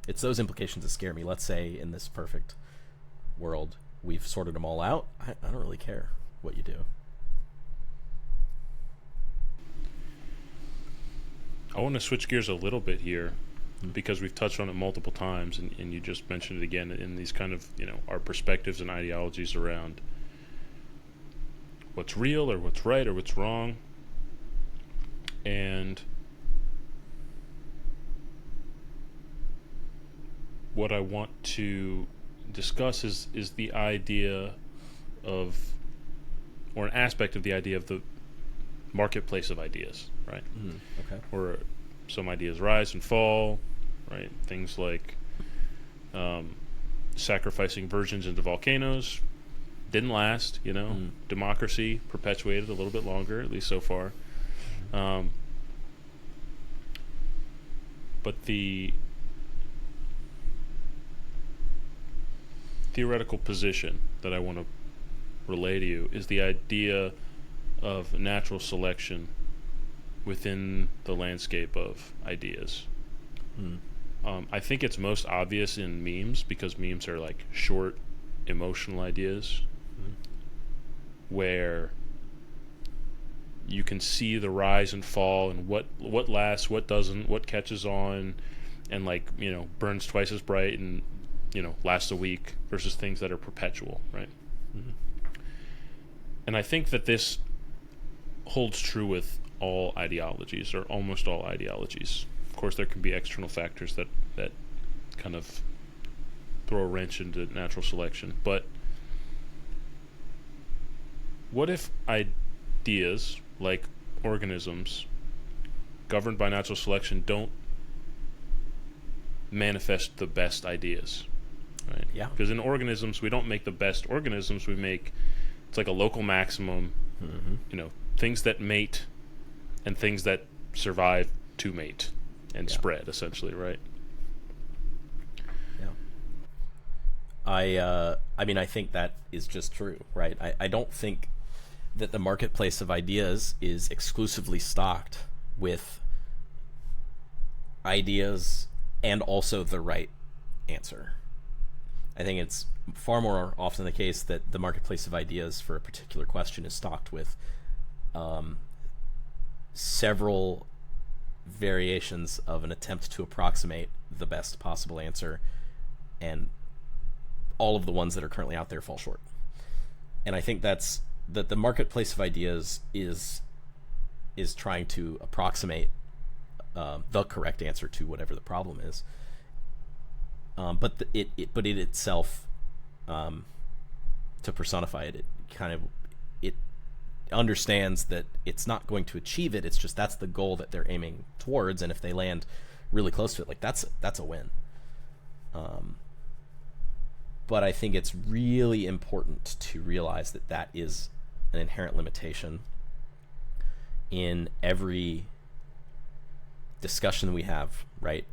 It's those implications that scare me. Let's say in this perfect world, we've sorted them all out. I don't really care what you do. I want to switch gears a little bit here because we've touched on it multiple times, and you just mentioned it again in these kind of, our perspectives and ideologies around what's real or what's right or what's wrong. And what I want to discuss is the idea of, or an aspect of the idea of the marketplace of ideas, right? Okay. Where some ideas rise and fall, right? Things like sacrificing virgins into volcanoes didn't last, Democracy perpetuated a little bit longer, at least so far. But the theoretical position that I want to relay to you is the idea of natural selection within the landscape of ideas. I think it's most obvious in memes, because memes are like short, emotional ideas where you can see the rise and fall and what lasts, what doesn't, what catches on, and burns twice as bright and lasts a week, versus things that are perpetual, right? And I think that this holds true with all ideologies, or almost all ideologies. Of course, there can be external factors that kind of throw a wrench into natural selection. But what if ideas, like organisms, governed by natural selection, don't manifest the best ideas, right? Yeah. Because in organisms, we don't make the best organisms. It's like a local maximum, things that mate and things that survive to mate and spread, essentially, right? Yeah. I think that is just true, right? I don't think that the marketplace of ideas is exclusively stocked with ideas and also the right answer. I think it's far more often the case that the marketplace of ideas for a particular question is stocked with several variations of an attempt to approximate the best possible answer, and all of the ones that are currently out there fall short. And I think that the marketplace of ideas is trying to approximate the correct answer to whatever the problem is. But it itself, to personify it, it understands that it's not going to achieve it. It's just that's the goal that they're aiming towards, and if they land really close to it, that's a win. But I think it's really important to realize that is an inherent limitation in every discussion we have, right?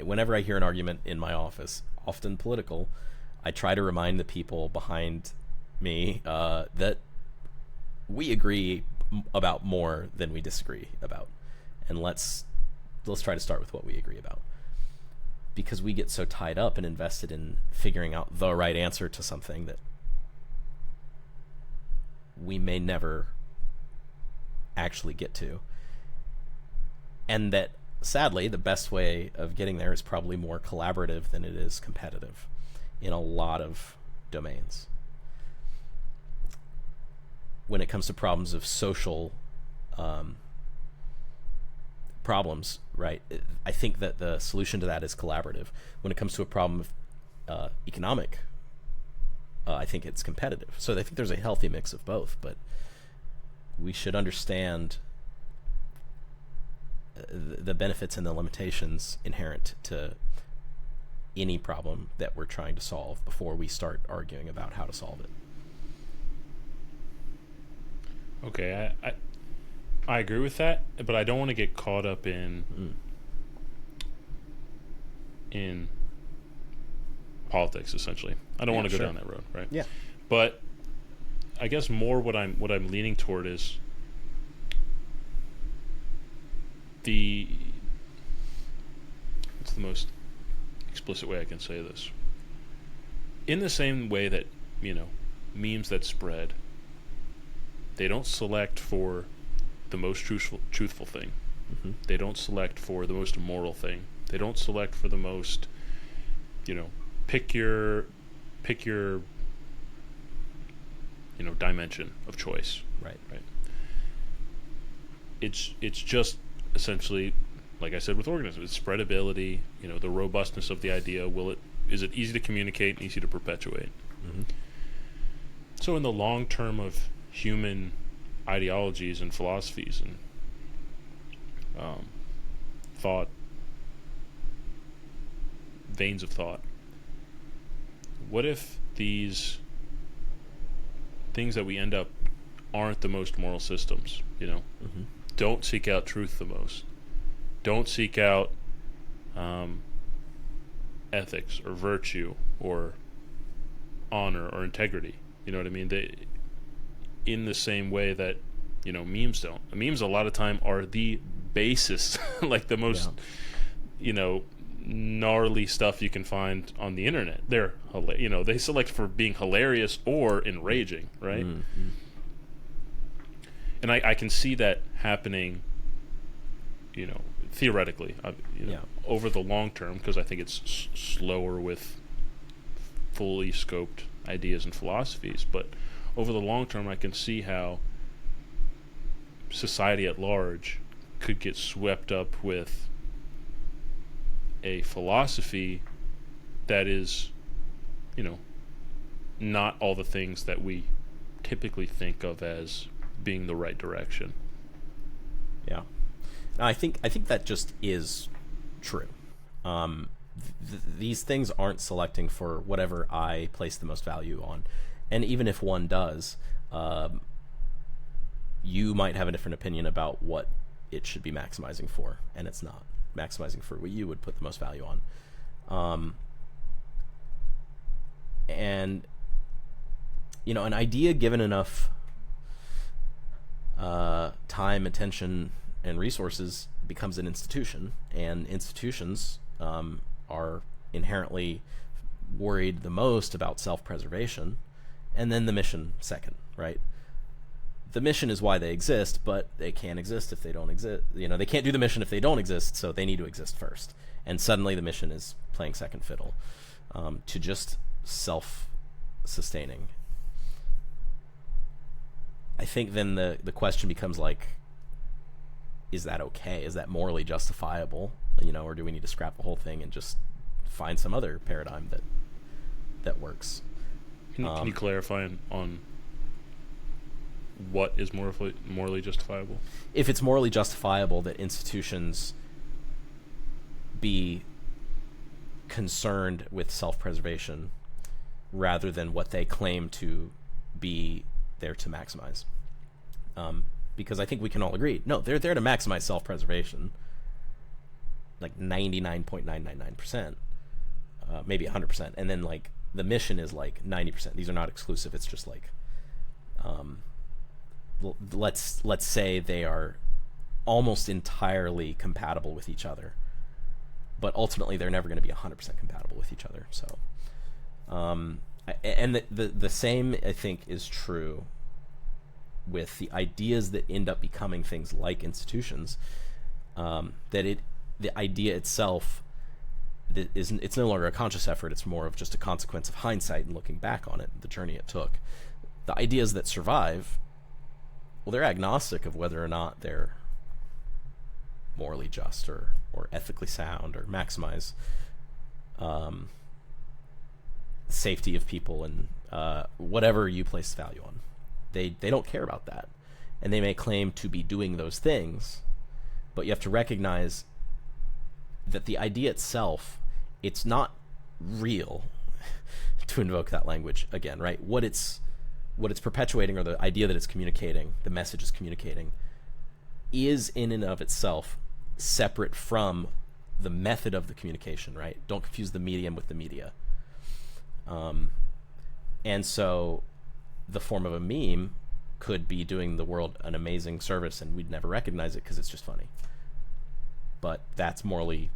Whenever I hear an argument in my office, often political, I try to remind the people behind me that we agree about more than we disagree about, and let's try to start with what we agree about, because we get so tied up and invested in figuring out the right answer to something that we may never actually get to, and that sadly the best way of getting there is probably more collaborative than it is competitive in a lot of domains. When it comes to problems of social problems, right, I think that the solution to that is collaborative. When it comes to a problem of economic, I think it's competitive. So I think there's a healthy mix of both, but we should understand the benefits and the limitations inherent to any problem that we're trying to solve before we start arguing about how to solve it. Okay, I agree with that, but I don't want to get caught up in politics. Essentially, I don't want to go down that road, right? Yeah. But I guess more what I'm leaning toward is what's the most explicit way I can say this? In the same way that memes that spread, they don't select for the most truthful thing. They don't select for the most immoral thing. They don't select for the most, pick your dimension of choice. Right. It's just essentially, like I said with organisms, it's spreadability, the robustness of the idea. Is it easy to communicate and easy to perpetuate? So in the long term of human ideologies and philosophies and thought, veins of thought, what if these things that we end up aren't the most moral systems, Mm-hmm. don't seek out truth the most, don't seek out ethics or virtue or honor or integrity, you know what I mean? They, in the same way that memes don't. Memes a lot of time are the basis, like the most gnarly stuff you can find on the internet. They're they select for being hilarious or enraging, right? Mm-hmm. And I can see that happening, theoretically, over the long term, because I think it's slower with fully scoped ideas and philosophies. But over the long term, I can see how society at large could get swept up with a philosophy that is, not all the things that we typically think of as being the right direction. Yeah, I think that just is true. These things aren't selecting for whatever I place the most value on, and even if one does, you might have a different opinion about what it should be maximizing for, and it's not maximizing for what you would put the most value on. And an idea given enough time, attention, and resources becomes an institution, and institutions are inherently worried the most about self-preservation, and then the mission second, right? The mission is why they exist, but they can't exist if they don't exist. They can't do the mission if they don't exist, so they need to exist first. And suddenly the mission is playing second fiddle to just self-sustaining. I think then the question becomes like, is that okay? Is that morally justifiable? Or do we need to scrap the whole thing and just find some other paradigm that works? Can you clarify on what is morally justifiable? If it's morally justifiable that institutions be concerned with self-preservation rather than what they claim to be there to maximize. Because I think we can all agree, no, they're there to maximize self-preservation, like 99.999%, maybe 100%, and then like the mission is like 90%. These are not exclusive. It's just like, let's say they are almost entirely compatible with each other, but ultimately they're never going to be 100% compatible with each other. So, and the same I think is true with the ideas that end up becoming things like institutions. The idea itself it's no longer a conscious effort. It's more of just a consequence of hindsight and looking back on it, the journey it took. The ideas that survive, well, they're agnostic of whether or not they're morally just or ethically sound or maximize safety of people and whatever you place value on. They don't care about that. And they may claim to be doing those things, but you have to recognize that the idea itself, it's not real, to invoke that language again, right? What it's perpetuating, or the idea that it's communicating, the message is communicating, is in and of itself separate from the method of the communication, right? Don't confuse the medium with the media. And so the form of a meme could be doing the world an amazing service and we'd never recognize it because it's just funny. But that's morally,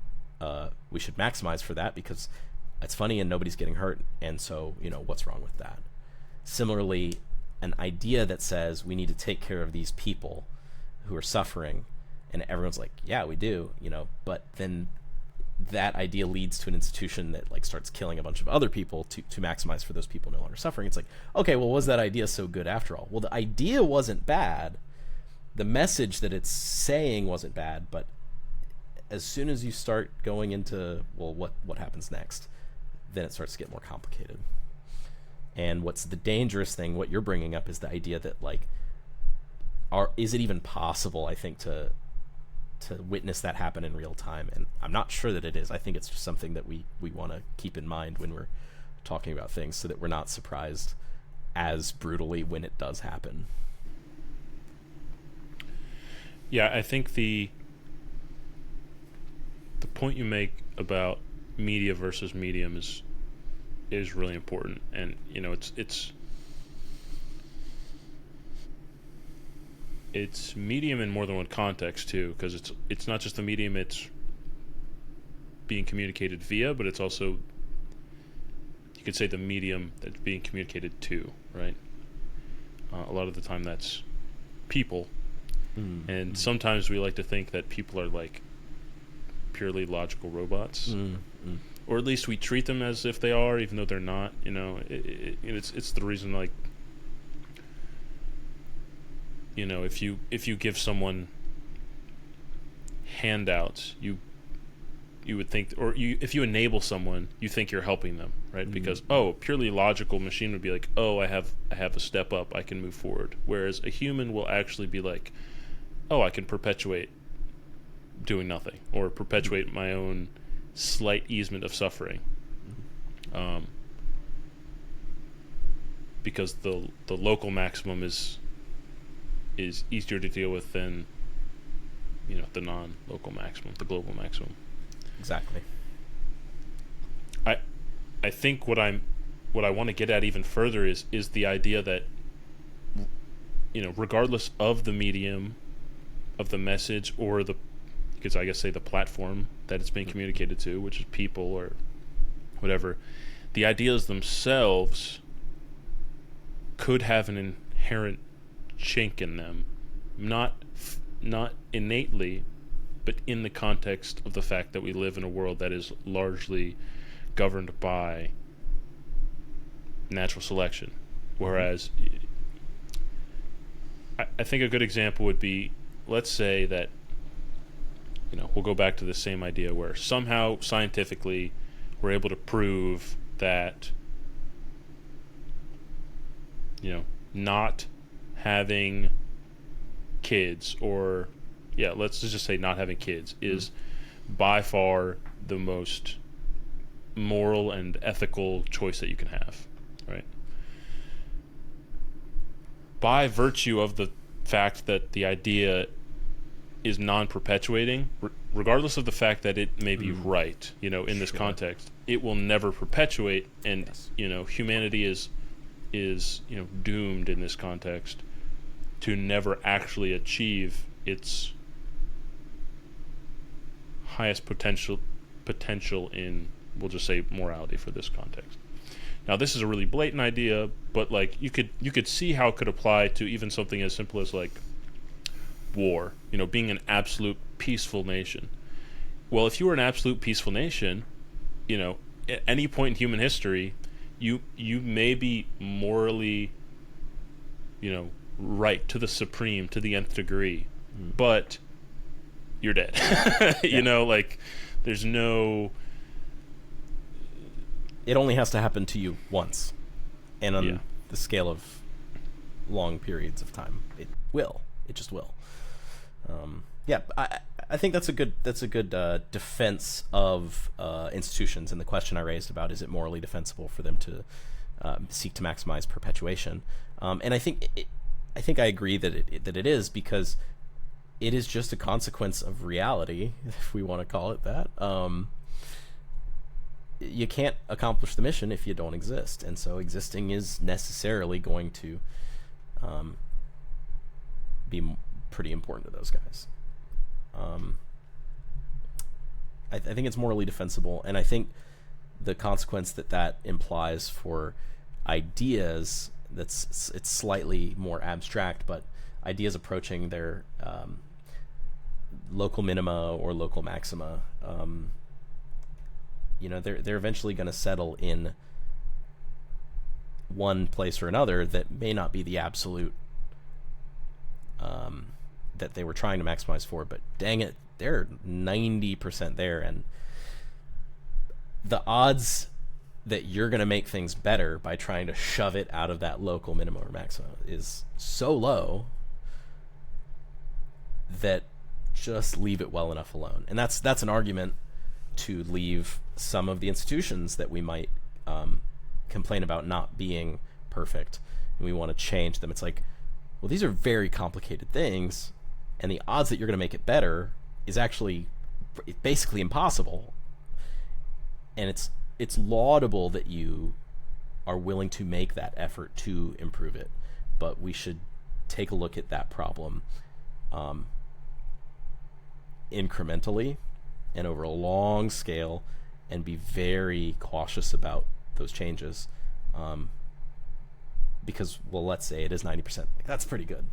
we should maximize for that because it's funny and nobody's getting hurt, and so, what's wrong with that? Similarly, an idea that says we need to take care of these people who are suffering, and everyone's like, yeah, we do, but then that idea leads to an institution that like starts killing a bunch of other people to maximize for those people no longer suffering. It's like, okay, well, was that idea so good after all? Well, the idea wasn't bad. The message that it's saying wasn't bad, but as soon as you start going into, well, what happens next, then it starts to get more complicated. And what's the dangerous thing, what you're bringing up, is the idea that, like, is it even possible, I think, to witness that happen in real time? And I'm not sure that it is. I think it's just something that we want to keep in mind when we're talking about things, so that we're not surprised as brutally when it does happen. Yeah, I think the point you make about media versus medium is really important, and it's medium in more than one context too, because it's not just the medium it's being communicated via, but it's also, you could say, the medium that's being communicated to, right? A lot of the time that's people. And sometimes we like to think that people are like purely logical robots, or at least we treat them as if they are, even though they're not. It's the reason, like, if you give someone handouts, you would think, or if you enable someone, you think you're helping them, right? Because a purely logical machine would be like, I have a step up, I can move forward. Whereas a human will actually be like, I can perpetuate doing nothing, or perpetuate my own slight easement of suffering, because the local maximum is easier to deal with than the non-local maximum, the global maximum. Exactly. I think what I want to get at even further is the idea that regardless of the medium of the message, or the, because I guess say the platform that it's being communicated to, which is people or whatever, the ideas themselves could have an inherent chink in them, not innately, but in the context of the fact that we live in a world that is largely governed by natural selection. Whereas I think a good example would be, let's say that we'll go back to the same idea where somehow scientifically we're able to prove that not having kids, or let's just say not having kids, is by far the most moral and ethical choice that you can have, right? By virtue of the fact that the idea is non-perpetuating, regardless of the fact that it may be right, in this context, it will never perpetuate, and humanity is doomed in this context to never actually achieve its highest potential in, we'll just say, morality for this context. Now, this is a really blatant idea, but like you could see how it could apply to even something as simple as like war, being an absolute peaceful nation. Well, if you were an absolute peaceful nation, at any point in human history, you may be morally, right to the supreme, to the nth degree, but you're dead. Like there's no. It only has to happen to you once, and on the scale of long periods of time, it just will. I think that's a good defense of institutions, and the question I raised about, is it morally defensible for them to seek to maximize perpetuation? And I think I agree that it is, because it is just a consequence of reality, if we want to call it that. You can't accomplish the mission if you don't exist, and so existing is necessarily going to be pretty important to those guys. I think it's morally defensible, and I think the consequence that implies for ideas, it's slightly more abstract, but ideas approaching their local minima or local maxima, they're eventually going to settle in one place or another that may not be the absolute that they were trying to maximize for, but dang it, they're 90% there, and the odds that you're going to make things better by trying to shove it out of that local minimum or maximum is so low that just leave it well enough alone. And that's an argument to leave some of the institutions that we might complain about not being perfect, and we want to change them. It's like, well, these are very complicated things, and the odds that you're going to make it better is actually basically impossible. And it's laudable that you are willing to make that effort to improve it, but we should take a look at that problem incrementally and over a long scale, and be very cautious about those changes, because, well, let's say it is 90%. That's pretty good.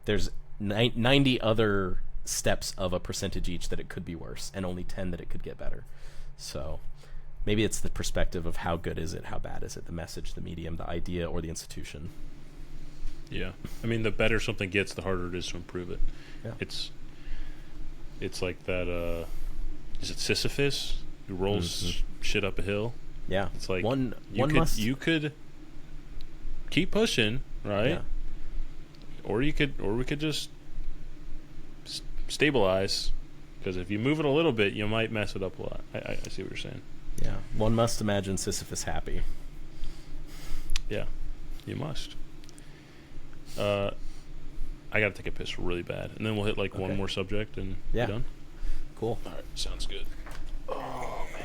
There's 90 other steps of a percentage each that it could be worse, and only 10 that it could get better. So maybe it's the perspective of how good is it, how bad is it, the message, the medium, the idea, or the institution. Yeah. I mean, the better something gets, the harder it is to improve it. Yeah. It's like that, is it Sisyphus who rolls shit up a hill? Yeah. It's like you could keep pushing, right? Yeah. Or we could just stabilize, because if you move it a little bit, you might mess it up a lot. I see what you're saying. Yeah. One must imagine Sisyphus happy. Yeah, you must. I gotta take a piss really bad, and then we'll hit like one more subject and be done. Cool. All right, sounds good. Oh man.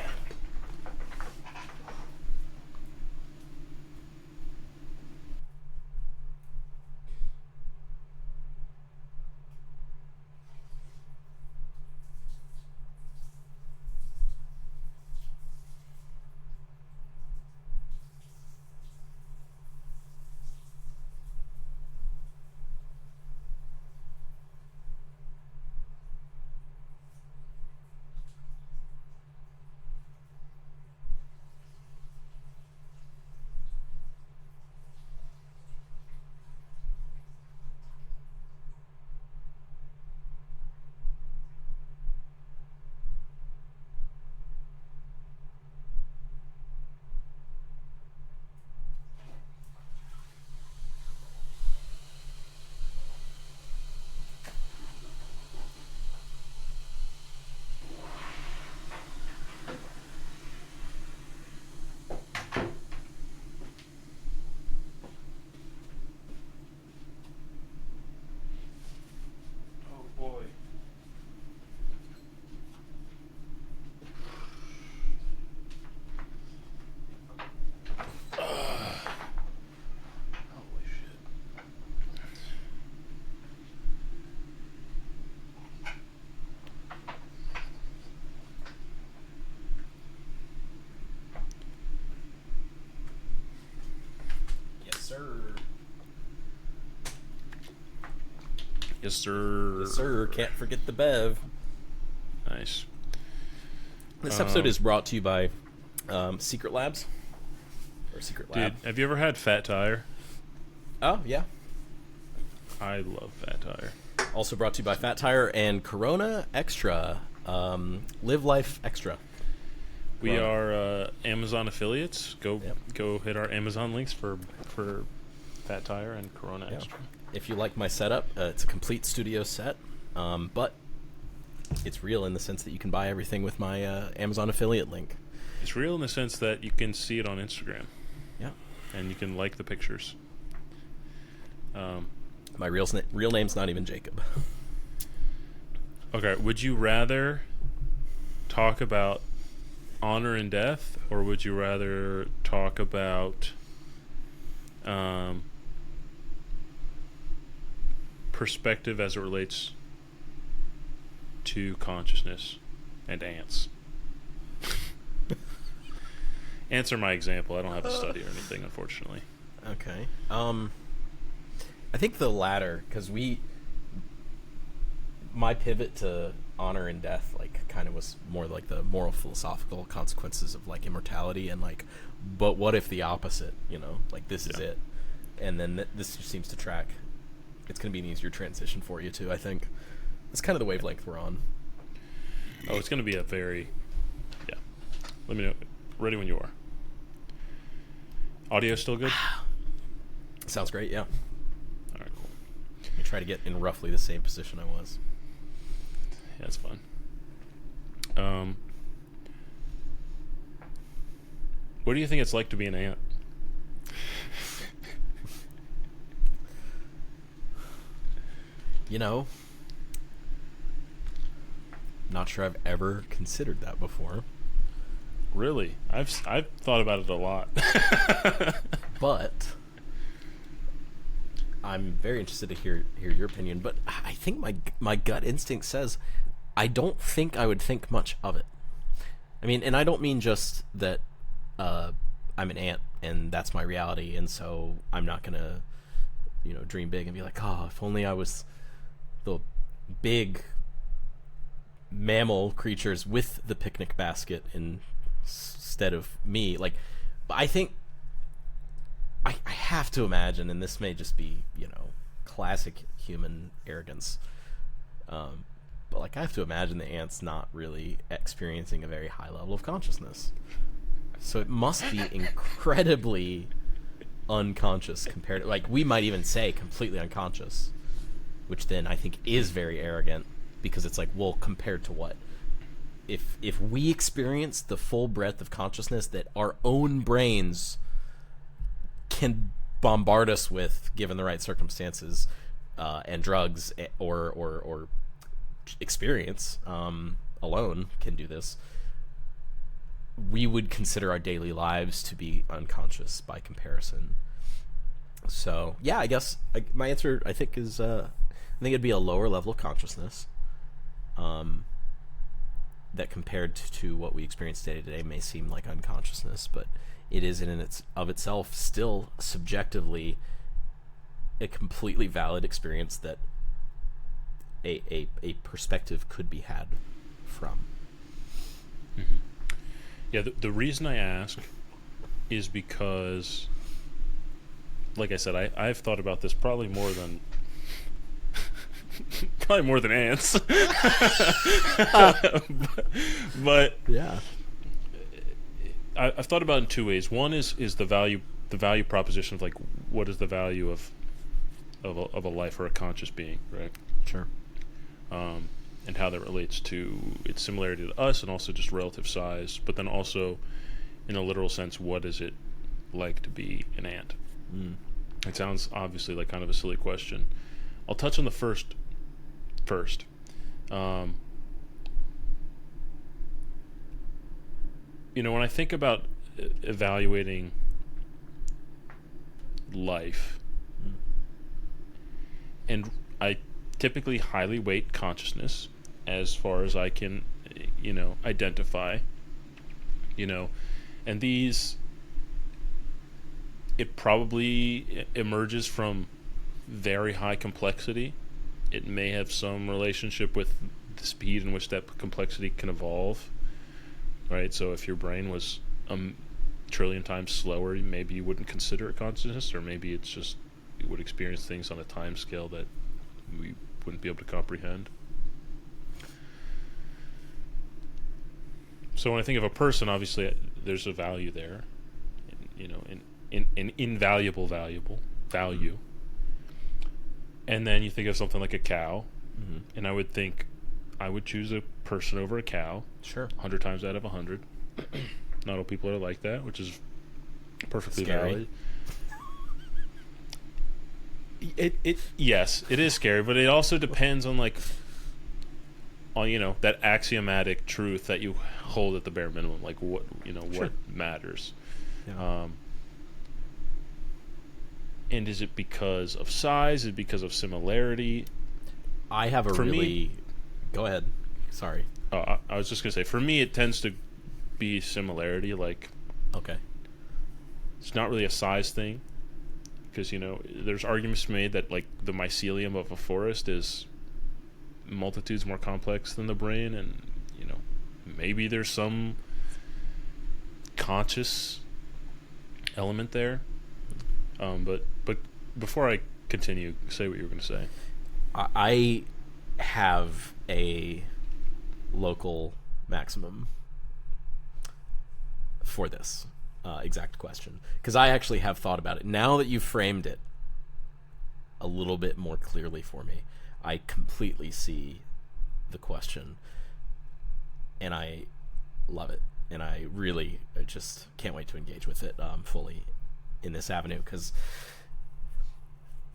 Yes, sir. Yes, sir. Can't forget the Bev. Nice. This episode is brought to you by Secret Labs. Or Secret Lab. Dude, have you ever had Fat Tire? Oh, yeah. I love Fat Tire. Also brought to you by Fat Tire and Corona Extra. Live Life Extra. We are Amazon affiliates. Go hit our Amazon links for Fat Tire and Corona Extra. If you like my setup, it's a complete studio set, but it's real in the sense that you can buy everything with my Amazon affiliate link. It's real in the sense that you can see it on Instagram. Yeah. And you can like the pictures. My real name's not even Jacob. Okay, would you rather talk about honor and death, or would you rather talk about perspective as it relates to consciousness and ants? Ants are my example. I don't have a study or anything, unfortunately. Okay. I think the latter, because my pivot to honor and death, like, kind of was more like the moral philosophical consequences of, like, immortality, and, like, but what if the opposite, you know? Like, this is it. And then this just seems to track. It's going to be an easier transition for you, too, I think. It's kind of the wavelength we're on. Oh, it's going to be a very... Let me know. Ready when you are. Audio still good? Sounds great, yeah. All right, cool. Let me try to get in roughly the same position I was. Yeah, that's fine. What do you think it's like to be an ant? You know, not sure I've ever considered that before. Really? I've thought about it a lot. But I'm very interested to hear your opinion. But I think my gut instinct says I don't think I would think much of it. I mean, and I don't mean just that I'm an ant and that's my reality, and so I'm not gonna, dream big and be like, oh, if only I was the big mammal creatures with the picnic basket instead of me. Like, I think I have to imagine, and this may just be, classic human arrogance, but like I have to imagine the ant's not really experiencing a very high level of consciousness. So it must be incredibly unconscious compared to, like, we might even say completely unconscious, which then I think is very arrogant, because it's like, well, compared to what? If we experience the full breadth of consciousness that our own brains can bombard us with, given the right circumstances, and drugs or experience alone can do this, we would consider our daily lives to be unconscious by comparison. So yeah, I guess my answer, I think, is I think it'd be a lower level of consciousness, that compared to what we experience day to day may seem like unconsciousness, but it is in its of itself still subjectively a completely valid experience that a perspective could be had from. Mm-hmm. Yeah, the reason I ask is because, like I said, I've thought about this probably more than ants. but Yeah, I've thought about it in two ways. One is the value proposition of, like, what is the value of a life or a conscious being, right? sure. And how that relates to its similarity to us, and also just relative size, but then also, in a literal sense, what is it like to be an ant? It sounds obviously like kind of a silly question. I'll touch on the first. When I think about evaluating life, and I typically highly weight consciousness as far as I can, identify, and it probably emerges from very high complexity. It may have some relationship with the speed in which that complexity can evolve, right? So if your brain was a trillion times slower, maybe you wouldn't consider it consciousness, or maybe it's just you would experience things on a time scale that we wouldn't be able to comprehend. So when I think of a person, obviously there's a value there, an invaluable value. And then you think of something like a cow, and I would think I would choose a person over a cow. Sure. 100 times out of 100. Not all people are like that, which is perfectly Scary. valid. Yes, it is scary, but it also depends on that axiomatic truth that you hold at the bare minimum, like what Sure. what matters. Yeah. And is it because of size? Is it because of similarity? I have For me, go ahead. Sorry. I was just gonna say, for me, it tends to be similarity. Like, Okay. it's not really a size thing, because there's arguments made that, like, the mycelium of a forest is multitudes more complex than the brain, and maybe there's some conscious element there. But before I continue, say what you were going to say. I have a local maximum. for this exact question, because I actually have thought about it. Now that you've framed it a little bit more clearly for me, I completely see the question, and I love it, and I just can't wait to engage with it fully in this avenue, because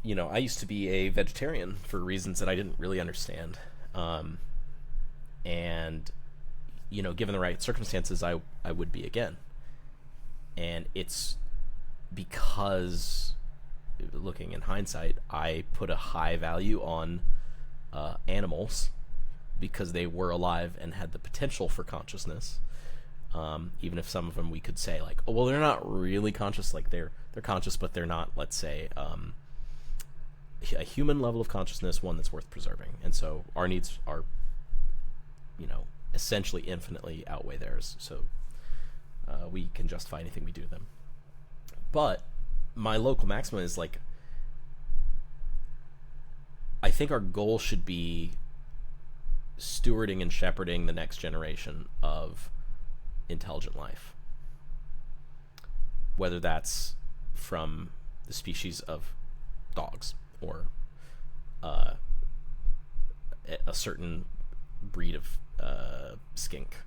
I used to be a vegetarian for reasons that I didn't really understand, and given the right circumstances, I would be again. And it's because, looking in hindsight, I put a high value on animals because they were alive and had the potential for consciousness. Even if some of them we could say like, oh, well, they're not really conscious. Like they're conscious, but they're not, let's say, a human level of consciousness, one that's worth preserving. And so our needs are, essentially infinitely outweigh theirs. So we can justify anything we do to them. But my local maxima is like, I think our goal should be stewarding and shepherding the next generation of intelligent life, whether that's from the species of dogs or a certain breed of skink,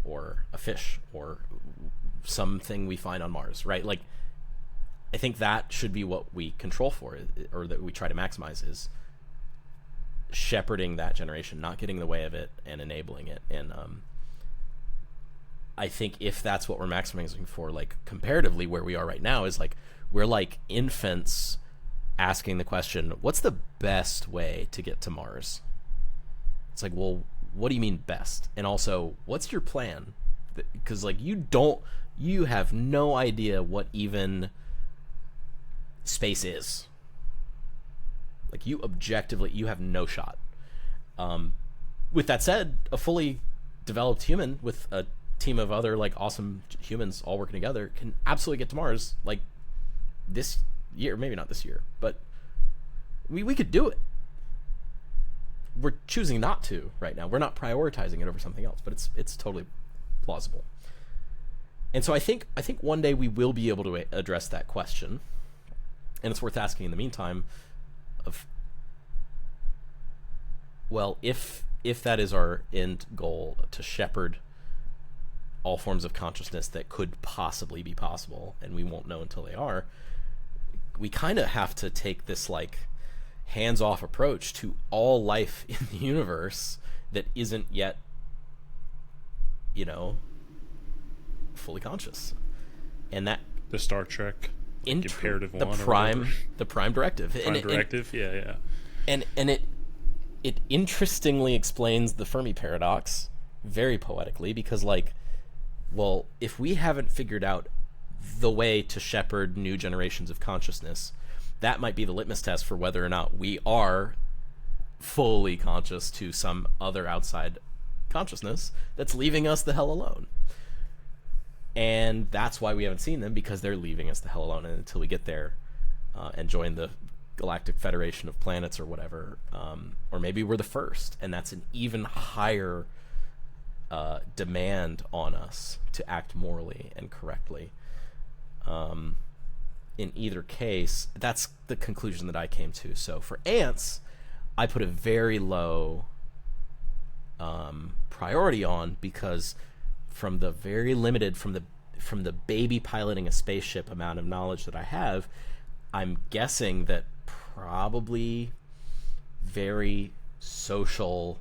or a fish, or something we find on Mars, right? Like, I think that should be what we control for, or that we try to maximize, is shepherding that generation, not getting in the way of it and enabling it. And I think if that's what we're maximizing for, like comparatively where we are right now is like, we're like infants asking the question, what's the best way to get to Mars? It's like, well, what do you mean best? And also, what's your plan? Because like you have no idea what even space is. Like you have no shot. With that said, a fully developed human with a team of other like awesome humans all working together can absolutely get to Mars like this year, maybe not this year, but we could do it. We're choosing not to right now. We're not prioritizing it over something else, but it's totally plausible. And so I think one day we will be able to address that question, and it's worth asking in the meantime of, well, if that is our end goal, to shepherd all forms of consciousness that could possibly be possible, and we won't know until they are, we kind of have to take this like hands-off approach to all life in the universe that isn't yet, fully conscious. And that the Star Trek comparative the one, prime directive. Yeah. And it interestingly explains the Fermi paradox very poetically, because like, well, if we haven't figured out the way to shepherd new generations of consciousness, that might be the litmus test for whether or not we are fully conscious to some other outside consciousness that's leaving us the hell alone. And that's why we haven't seen them, because they're leaving us the hell alone. And until we get there and join the Galactic Federation of Planets or whatever, or maybe we're the first, and that's an even higher demand on us to act morally and correctly. In either case, that's the conclusion that I came to. So for ants, I put a very low priority on, because from the very limited, from the baby piloting a spaceship amount of knowledge that I have, I'm guessing that probably very social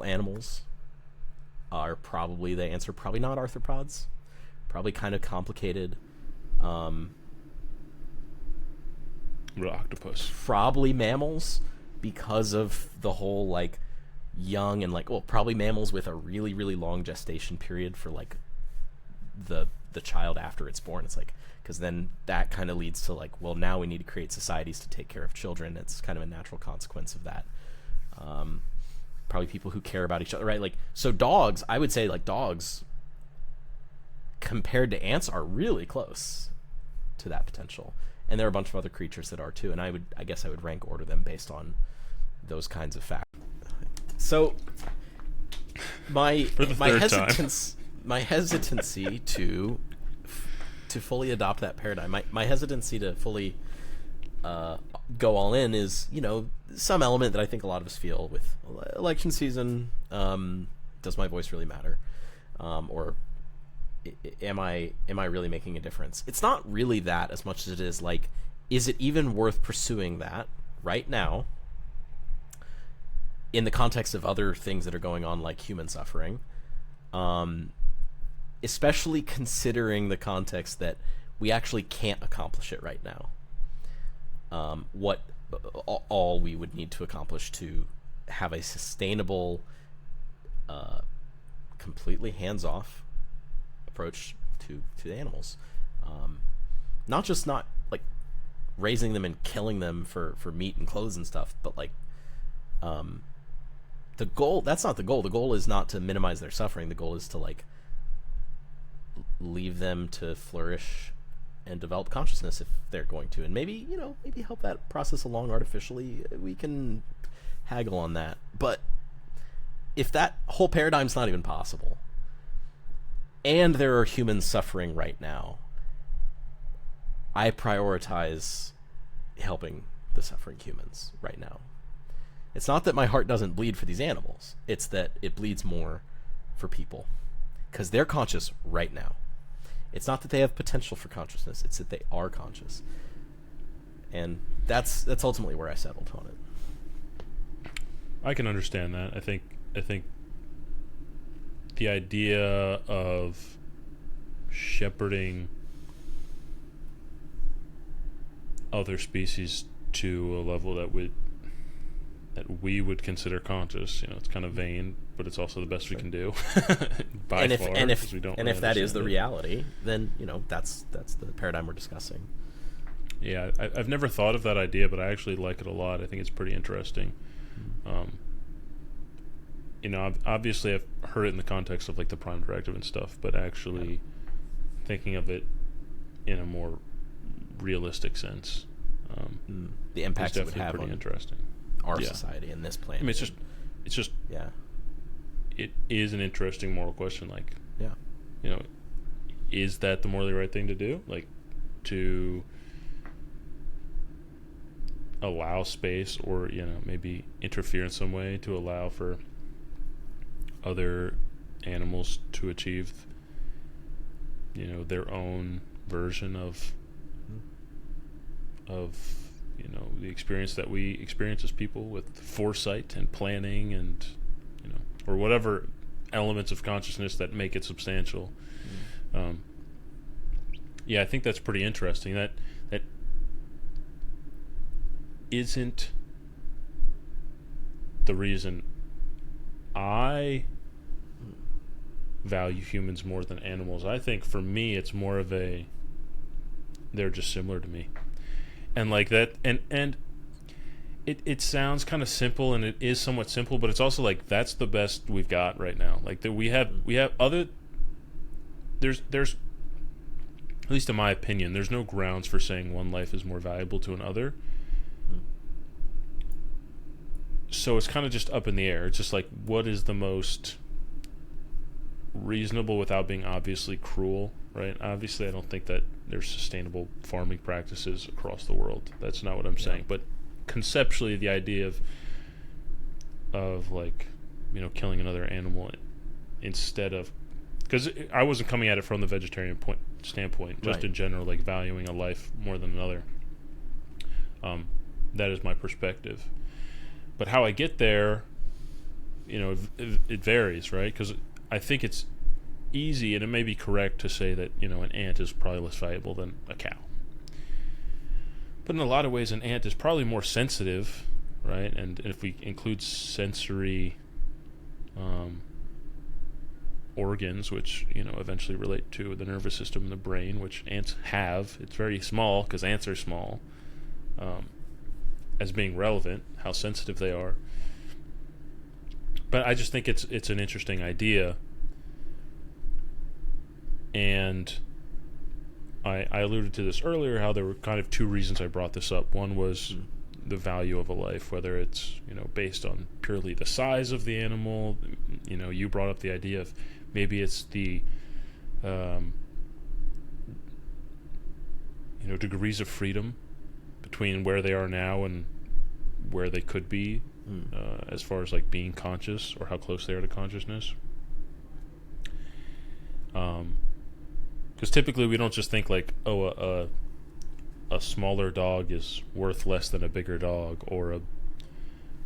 animals are probably the answer. Probably not arthropods, probably kind of complicated. Octopus. Probably mammals, because of the whole like young and like, well, probably mammals with a really, really long gestation period for like the child after it's born. It's like, because then that kind of leads to like, well, now we need to create societies to take care of children. It's kind of a natural consequence of that. Probably people who care about each other, right? Like, so dogs, I would say like dogs compared to ants are really close to that potential. And there are a bunch of other creatures that are too. And I guess I would rank order them based on those kinds of facts. So my For the my third time. my hesitancy to fully adopt that paradigm, my hesitancy to fully go all in is, some element that I think a lot of us feel with election season. Does my voice really matter? Or am I really making a difference? It's not really that as much as it is like, is it even worth pursuing that right now in the context of other things that are going on, like human suffering? Especially considering the context that we actually can't accomplish it right now. What all we would need to accomplish to have a sustainable, completely hands-off approach to the animals. Not just not like raising them and killing them for meat and clothes and stuff, but like the goal, that's not the goal. The goal is not to minimize their suffering. The goal is to like leave them to flourish and develop consciousness if they're going to, and maybe help that process along artificially. We can haggle on that, but if that whole paradigm's not even possible, and there are humans suffering right now, I prioritize helping the suffering humans right now. It's not that my heart doesn't bleed for these animals. It's that it bleeds more for people because they're conscious right now. It's not that they have potential for consciousness. It's that they are conscious. And that's ultimately where I settled on it. I can understand that. I think the idea of shepherding other species to a level that we would consider conscious, it's kind of vain, but it's also the best we can do. By far, because we don't. And if that is the reality, then that's the paradigm we're discussing. Yeah, I've never thought of that idea, but I actually like it a lot. I think it's pretty interesting. Obviously I've heard it in the context of like the Prime Directive and stuff, but actually thinking of it in a more realistic sense, the impacts it would have pretty on interesting. Our society and this planet. I mean, it's just yeah. It is an interesting moral question. Like, yeah, is that the morally right thing to do? Like, to allow space, or maybe interfere in some way to allow for other animals to achieve, their own version of the experience that we experience as people, with foresight and planning and or whatever elements of consciousness that make it substantial. I think that's pretty interesting. That isn't the reason I value humans more than animals. I think for me it's more of they're just similar to me. And like that, and it sounds kind of simple, and it is somewhat simple, but it's also like that's the best we've got right now. Like that we have other. There's at least in my opinion, there's no grounds for saying one life is more valuable to another. So it's kind of just up in the air. It's just like, what is the most reasonable without being obviously cruel, right? Obviously, I don't think that there's sustainable farming practices across the world. That's not what I'm saying. But conceptually, the idea of like, killing another animal instead of, because I wasn't coming at it from the vegetarian standpoint, just in general, like valuing a life more than another. That is my perspective. But how I get there, it varies, right? Because I think it's easy, and it may be correct to say that, an ant is probably less valuable than a cow. But in a lot of ways, an ant is probably more sensitive, right? And if we include sensory organs, which, eventually relate to the nervous system and the brain, which ants have, it's very small because ants are small, as being relevant, how sensitive they are. But I just think it's an interesting idea. And I alluded to this earlier, how there were kind of two reasons I brought this up. One was the value of a life, whether it's, based on purely the size of the animal. You brought up the idea of maybe it's the degrees of freedom between where they are now and where they could be, as far as like being conscious, or how close they are to consciousness. Because typically we don't just think like, oh, a smaller dog is worth less than a bigger dog, or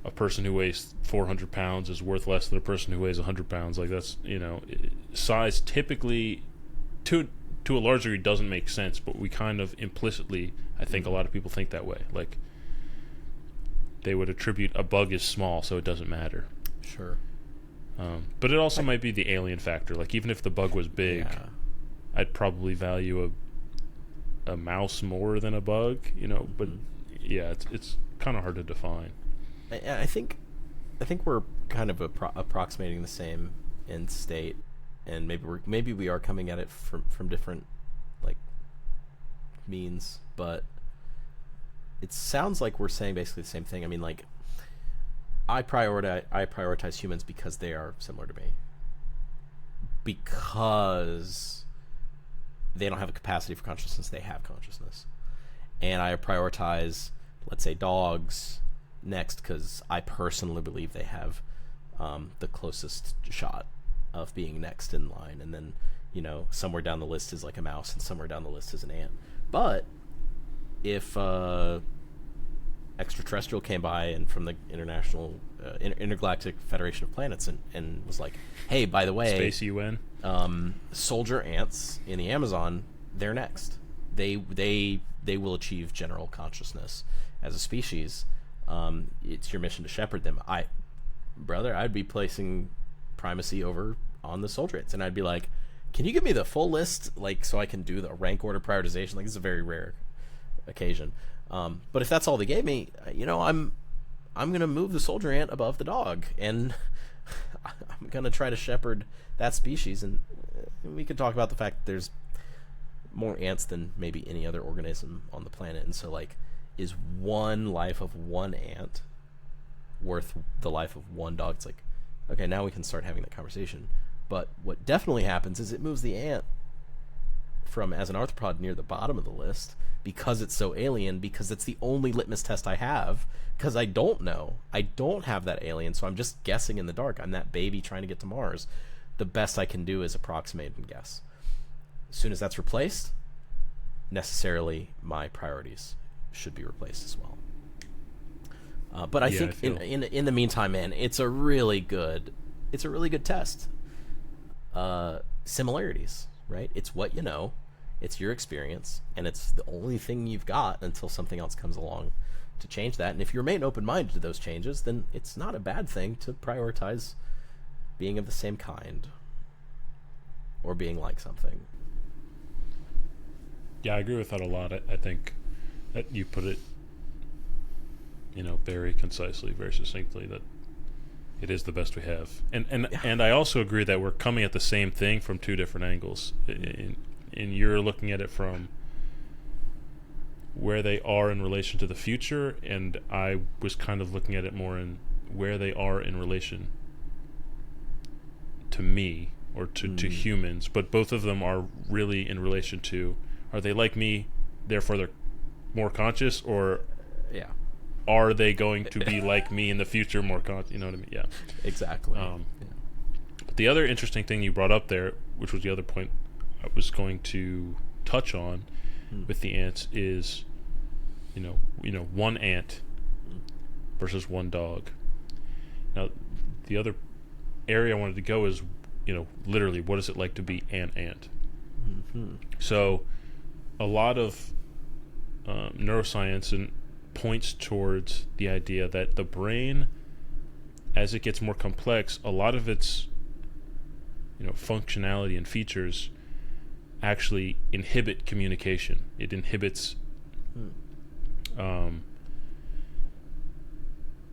a person who weighs 400 pounds is worth less than a person who weighs 100 pounds. Like, that's, size typically, to a large degree, doesn't make sense, but we kind of implicitly, I think a lot of people think that way. Like, they would attribute a bug is small, so it doesn't matter. Sure. But it also might be the alien factor. Like, even if the bug was big, I'd probably value a mouse more than a bug, but yeah, it's kind of hard to define. I think we're kind of approximating the same end state, and maybe we are coming at it from different like means, but it sounds like we're saying basically the same thing. I mean, like, I prioritize humans because they are similar to me, because they don't have a capacity for consciousness, they have consciousness. And I prioritize, let's say, dogs next because I personally believe they have the closest shot of being next in line. And then, somewhere down the list is like a mouse, and somewhere down the list is an ant. But if extraterrestrial came by and from the intergalactic Federation of Planets and was like, hey, by the way, Space UN, soldier ants in the Amazon, they're next. They will achieve general consciousness as a species. It's your mission to shepherd them. I'd be placing primacy over on the soldier ants, and I'd be like, can you give me the full list, like, so I can do the rank order prioritization? Like, this is a very rare occasion. But if that's all they gave me, I'm gonna move the soldier ant above the dog, and I'm gonna try to shepherd that species. And we could talk about the fact that there's more ants than maybe any other organism on the planet, and so, like, is one life of one ant worth the life of one dog? It's like, okay, now we can start having that conversation. But what definitely happens is it moves the ant from, as an arthropod, near the bottom of the list, because it's so alien, because it's the only litmus test I have, because I don't know. I don't have that alien, so I'm just guessing in the dark. I'm that baby trying to get to Mars. The best I can do is approximate and guess. As soon as that's replaced, necessarily my priorities should be replaced as well. But I think in the meantime, man, it's a really good test. Similarities, right? It's what you know, it's your experience, and it's the only thing you've got until something else comes along to change that. And if you remain open-minded to those changes, then it's not a bad thing to prioritize being of the same kind or being like something. Yeah, I agree with that a lot. I think that you put it, very concisely, very succinctly, that it is the best we have. And I also agree that we're coming at the same thing from two different angles. And you're looking at it from where they are in relation to the future, and I was kind of looking at it more in where they are in relation to me, or to humans. But both of them are really in relation to, are they like me, therefore they're more conscious, or are they going to be like me in the future, more conscious? You know what I mean? Yeah. Exactly. But the other interesting thing you brought up there, which was the other point I was going to touch on with the ants, is, one ant versus one dog. Now, the other area I wanted to go is, literally, what is it like to be an ant? Mm-hmm. So, a lot of neuroscience and points towards the idea that the brain, as it gets more complex, a lot of its functionality and features actually inhibit communication. It inhibits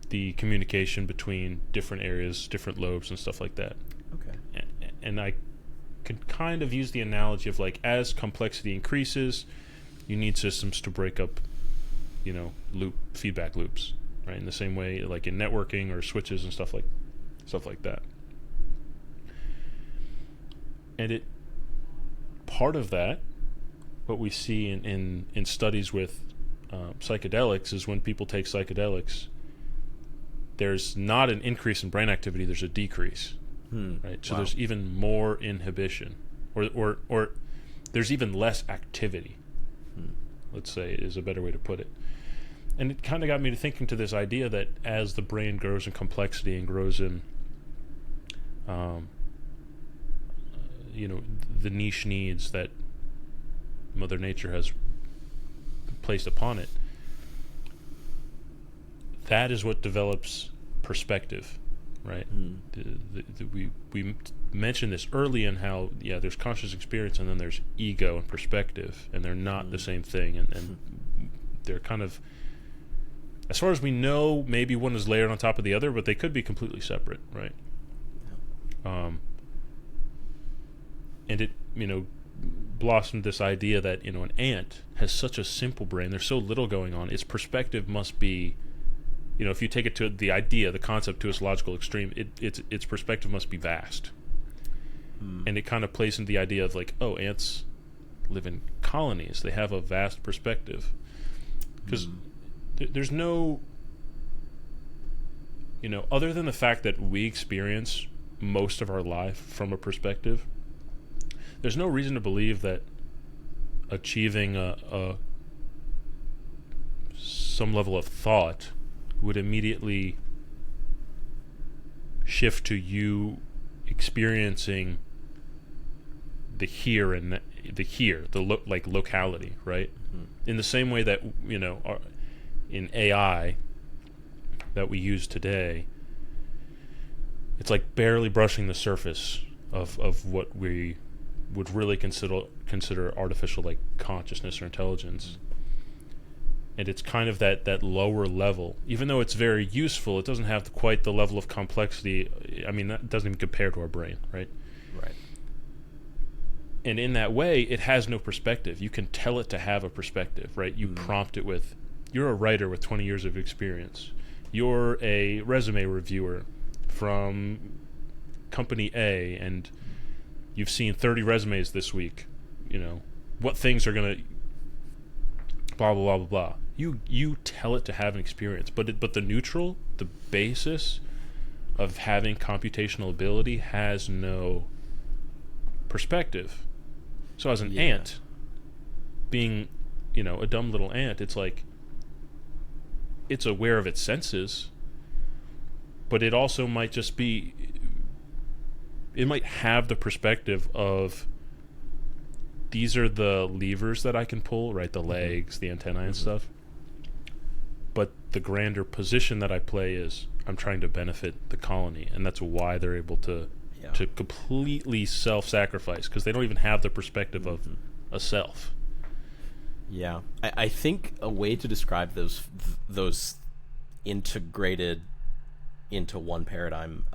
the communication between different areas, different lobes, and stuff like that. Okay. And I could kind of use the analogy of, like, as complexity increases, you need systems to break up feedback loops, right? In the same way, like in networking or switches and stuff like that. And part of that, what we see in studies with psychedelics, is when people take psychedelics, there's not an increase in brain activity, there's a decrease, right? So there's even more inhibition, or there's even less activity, let's say, is a better way to put it. And it kind of got me to thinking to this idea that as the brain grows in complexity and grows in the niche needs that Mother Nature has placed upon it, that is what develops perspective, right? We mentioned this early in how there's conscious experience and then there's ego and perspective, and they're not the same thing, and they're kind of, as far as we know, maybe one is layered on top of the other, but they could be completely separate, right? And it blossomed this idea that an ant has such a simple brain, there's so little going on, its perspective must be, if you take it to the concept to its logical extreme, its perspective must be vast. And it kind of plays into the idea of like, ants live in colonies, they have a vast perspective, because there's no, other than the fact that we experience most of our life from a perspective, there's no reason to believe that achieving some level of thought would immediately shift to you experiencing the here and the locality, right? In the same way that in AI that we use today, it's like barely brushing the surface of what we would really consider artificial, like consciousness or intelligence. And it's kind of that lower level. Even though it's very useful, it doesn't have quite the level of complexity. I mean, that doesn't even compare to our brain, right? Right. And in that way, it has no perspective. You can tell it to have a perspective, right? You prompt it with, you're a writer with 20 years of experience. You're a resume reviewer from company A, and you've seen 30 resumes this week. What things are going to blah, blah, blah, blah, blah. You tell it to have an experience, but the neutral, the basis of having computational ability has no perspective. So as an ant, being, a dumb little ant, it's like, it's aware of its senses, but it also might just be, it might have the perspective of, these are the levers that I can pull, right? The legs, the antennae and stuff. But the grander position that I play is, I'm trying to benefit the colony, and that's why they're able to completely self-sacrifice, because they don't even have the perspective of a self. Yeah, I think a way to describe those integrated into one paradigm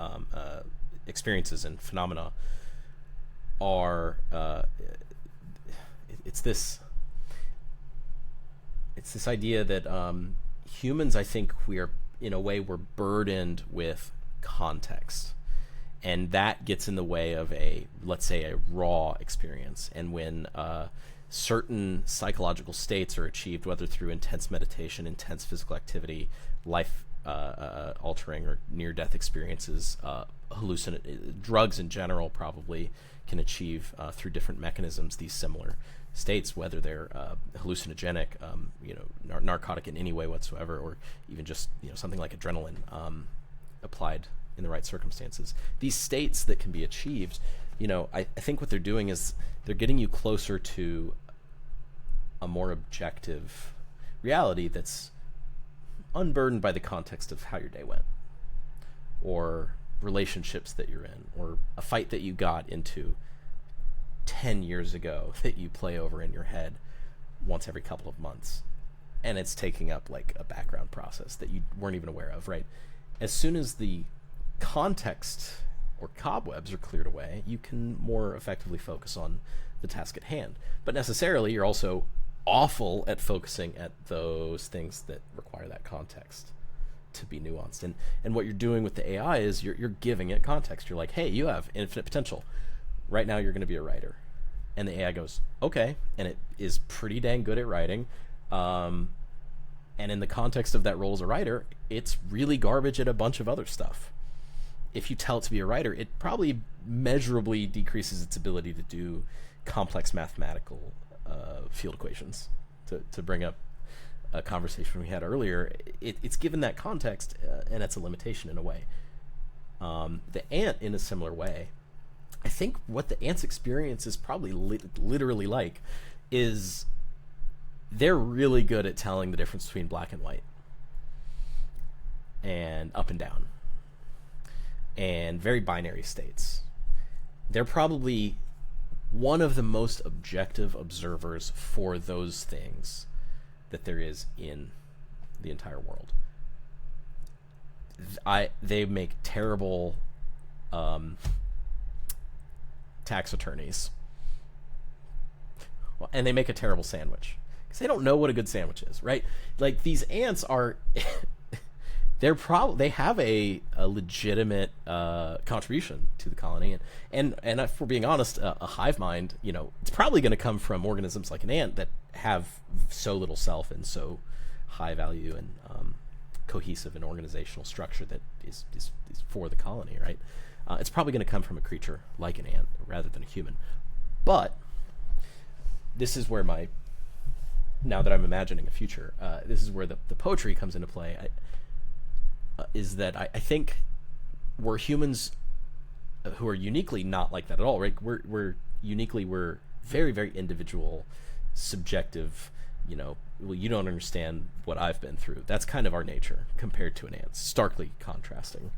experiences and phenomena are it's this idea that humans, I think we're burdened with context, and that gets in the way of let's say a raw experience. And when certain psychological states are achieved, whether through intense meditation, intense physical activity, life altering or near-death experiences, drugs in general probably can achieve through different mechanisms these similar states, whether they're hallucinogenic, narcotic in any way whatsoever, or even just something like adrenaline applied in the right circumstances. These states that can be achieved, I think what they're doing is they're getting you closer to a more objective reality that's unburdened by the context of how your day went, or relationships that you're in, or a fight that you got into 10 years ago that you play over in your head once every couple of months, and it's taking up like a background process that you weren't even aware of, right? As soon as the context or cobwebs are cleared away, you can more effectively focus on the task at hand. But necessarily, you're also awful at focusing at those things that require that context to be nuanced. And what you're doing with the AI is you're giving it context. You're like, hey, you have infinite potential. Right now you're going to be a writer. And the AI goes, okay. And it is pretty dang good at writing. And in the context of that role as a writer, it's really garbage at a bunch of other stuff. If you tell it to be a writer, it probably measurably decreases its ability to do complex mathematical field equations. To bring up a conversation we had earlier, it's given that context, and it's a limitation in a way. The ant, in a similar way, I think what the ant's experience is probably literally like is they're really good at telling the difference between black and white and up and down and very binary states. They're probably one of the most objective observers for those things that there is in the entire world. They make terrible tax attorneys. Well, and they make a terrible sandwich because they don't know what a good sandwich is, right? Like, these ants are they have a legitimate contribution to the colony, and if we're being honest, a hive mind, it's probably going to come from organisms like an ant that have so little self and so high value and cohesive and organizational structure that is for the colony, right? It's probably going to come from a creature like an ant rather than a human. But this is where now that I'm imagining a future, this is where the poetry comes into play. Is that I think we're humans who are uniquely not like that at all, right? We're very, very individual, subjective. Well, you don't understand what I've been through. That's kind of our nature compared to an ant, starkly contrasting.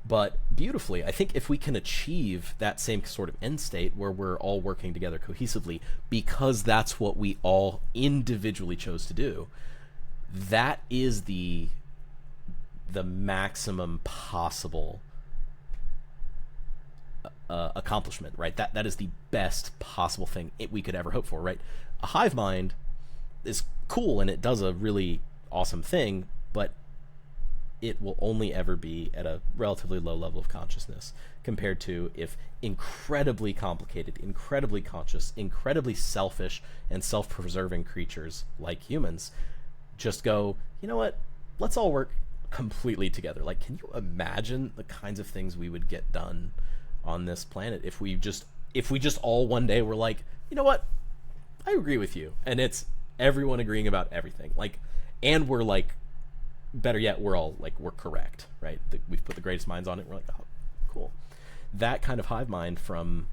But beautifully, I think if we can achieve that same sort of end state where we're all working together cohesively because that's what we all individually chose to do, that is the maximum possible accomplishment, right? That is the best possible thing we could ever hope for, right? A hive mind is cool and it does a really awesome thing, but it will only ever be at a relatively low level of consciousness compared to if incredibly complicated, incredibly conscious, incredibly selfish and self-preserving creatures like humans just go, you know what, let's all work completely together. Like, can you imagine the kinds of things we would get done on this planet if we just all one day were like, you know what, I agree with you, and it's everyone agreeing about everything, like, and we're like, better yet, we're all like, we're correct, right? We've put the greatest minds on it. We're like, oh, cool. That kind of hive mind from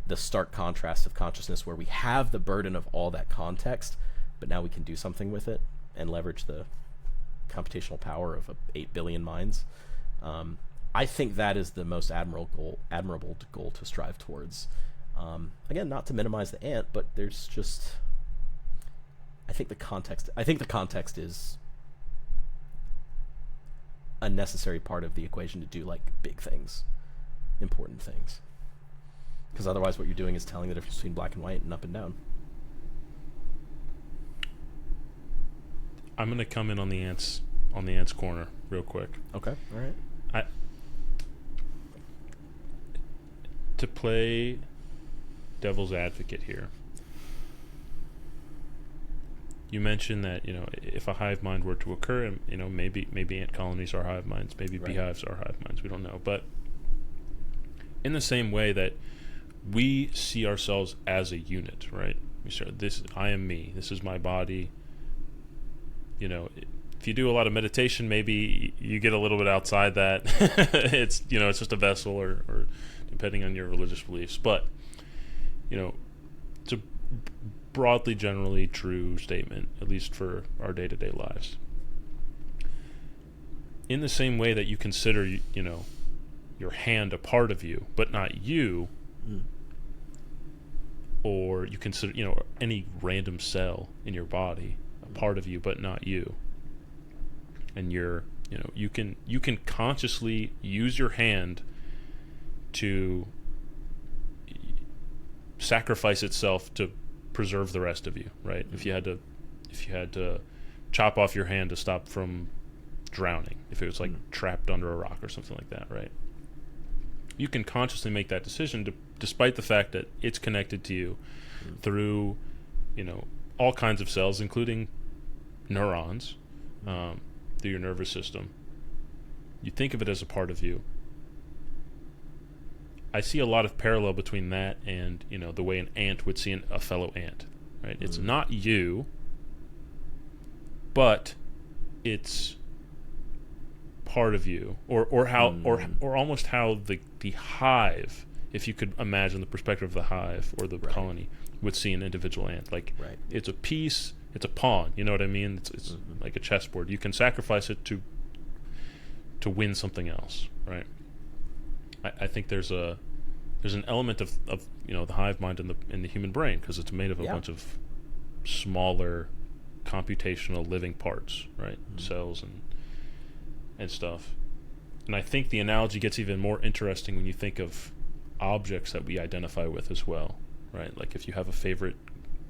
the stark contrast of consciousness where we have the burden of all that context, but now we can do something with it and leverage the computational power of 8 billion minds. I think that is the most admirable goal to strive towards. Again, not to minimize the ant, but there's just, I think the context is a necessary part of the equation to do like big things, important things. Because otherwise what you're doing is telling the difference between black and white and up and down. I'm gonna come in on the ants corner real quick. Okay, all right. To play devil's advocate here, you mentioned that if a hive mind were to occur, and maybe ant colonies are hive minds, maybe right. Beehives are hive minds. We don't know, but in the same way that we see ourselves as a unit, right? We start this. I am me. This is my body. If you do a lot of meditation, maybe you get a little bit outside that. It's it's just a vessel, or depending on your religious beliefs. But it's a broadly, generally true statement, at least for our day-to-day lives. In the same way that you consider your hand a part of you, but not you, or you consider any random cell in your body a part of you, but not you. And you can consciously use your hand to sacrifice itself to preserve the rest of you, right? If you had to chop off your hand to stop from drowning, if it was like trapped under a rock or something like that, right? You can consciously make that decision despite the fact that it's connected to you through, all kinds of cells, including neurons, through your nervous system. You think of it as a part of you. I see a lot of parallel between that and, the way an ant would see a fellow ant, right? It's not you, but it's part of you, or how, or almost how the hive, if you could imagine the perspective of the hive or the colony, would see an individual ant. Like, it's a piece, it's a pawn, you know what I mean? It's like a chessboard. You can sacrifice it to win something else, right? I think there's an element of the hive mind in the human brain, because it's made of a bunch of smaller computational living parts, right? Cells and stuff. And I think the analogy gets even more interesting when you think of objects that we identify with as well, right? Like if you have a favorite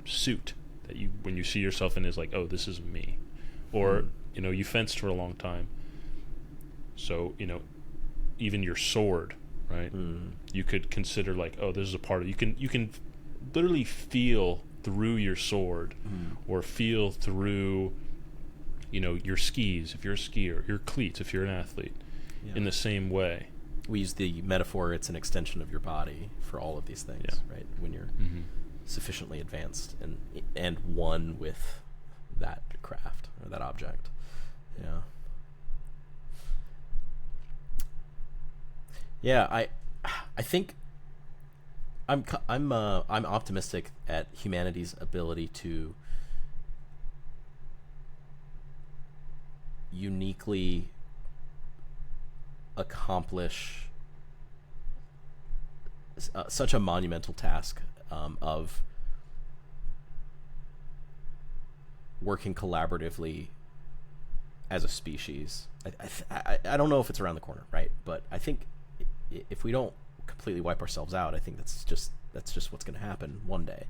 suit that when you see yourself in, is like, oh, this is me. Or you fenced for a long time, so even your sword, right? You could consider like, oh, this is a part of you can literally feel through your sword, or feel through your skis if you're a skier, your cleats if you're an athlete, in the same way. We use the metaphor, it's an extension of your body for all of these things, right? When you're sufficiently advanced and one with that craft or that object. I think I'm optimistic at humanity's ability to uniquely accomplish such a monumental task of working collaboratively as a species. I don't know if it's around the corner, right? But I think if we don't completely wipe ourselves out, I think that's just what's going to happen one day,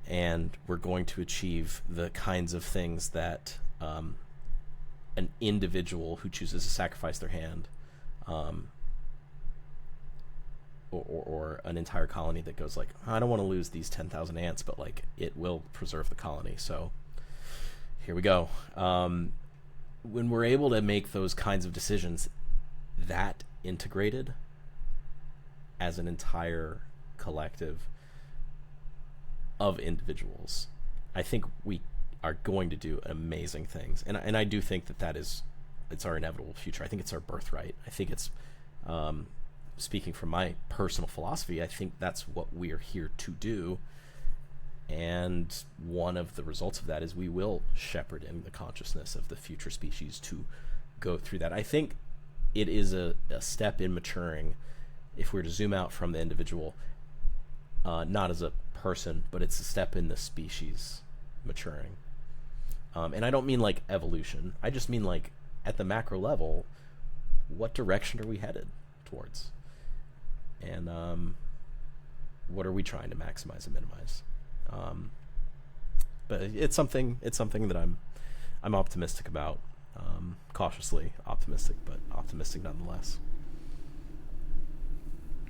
and we're going to achieve the kinds of things that an individual who chooses to sacrifice their hand, or an entire colony that goes like, I don't want to lose these 10,000 ants, but like it will preserve the colony. So here we go. When we're able to make those kinds of decisions that integrated as an entire collective of individuals, I think we are going to do amazing things. And I do think it's our inevitable future. I think it's our birthright. I think it's, speaking from my personal philosophy, I think that's what we are here to do. And one of the results of that is we will shepherd in the consciousness of the future species to go through that. I think it is a step in maturing, if we're to zoom out from the individual, not as a person, but it's a step in the species maturing. And I don't mean like evolution. I just mean like at the macro level, what direction are we headed towards? And what are we trying to maximize and minimize? But it's something that I'm optimistic about, cautiously optimistic, but optimistic nonetheless.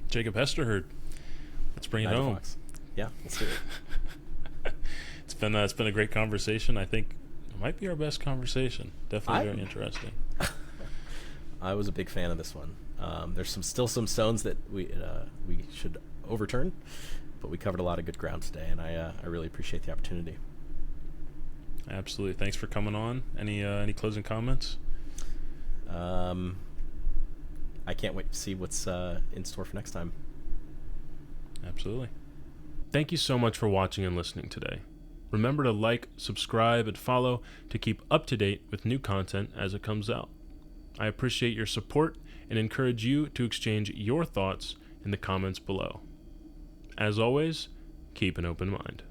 Jacob Hesterherd, let's bring it home. Fox. Yeah, let's do it. It's been a great conversation. I think it might be our best conversation. Definitely very interesting. I was a big fan of this one. There's still some stones that we should overturn, but we covered a lot of good ground today, and I really appreciate the opportunity. Absolutely. Thanks for coming on. Any closing comments? I can't wait to see what's in store for next time. Absolutely. Thank you so much for watching and listening today. Remember to like, subscribe, and follow to keep up to date with new content as it comes out. I appreciate your support and encourage you to exchange your thoughts in the comments below. As always, keep an open mind.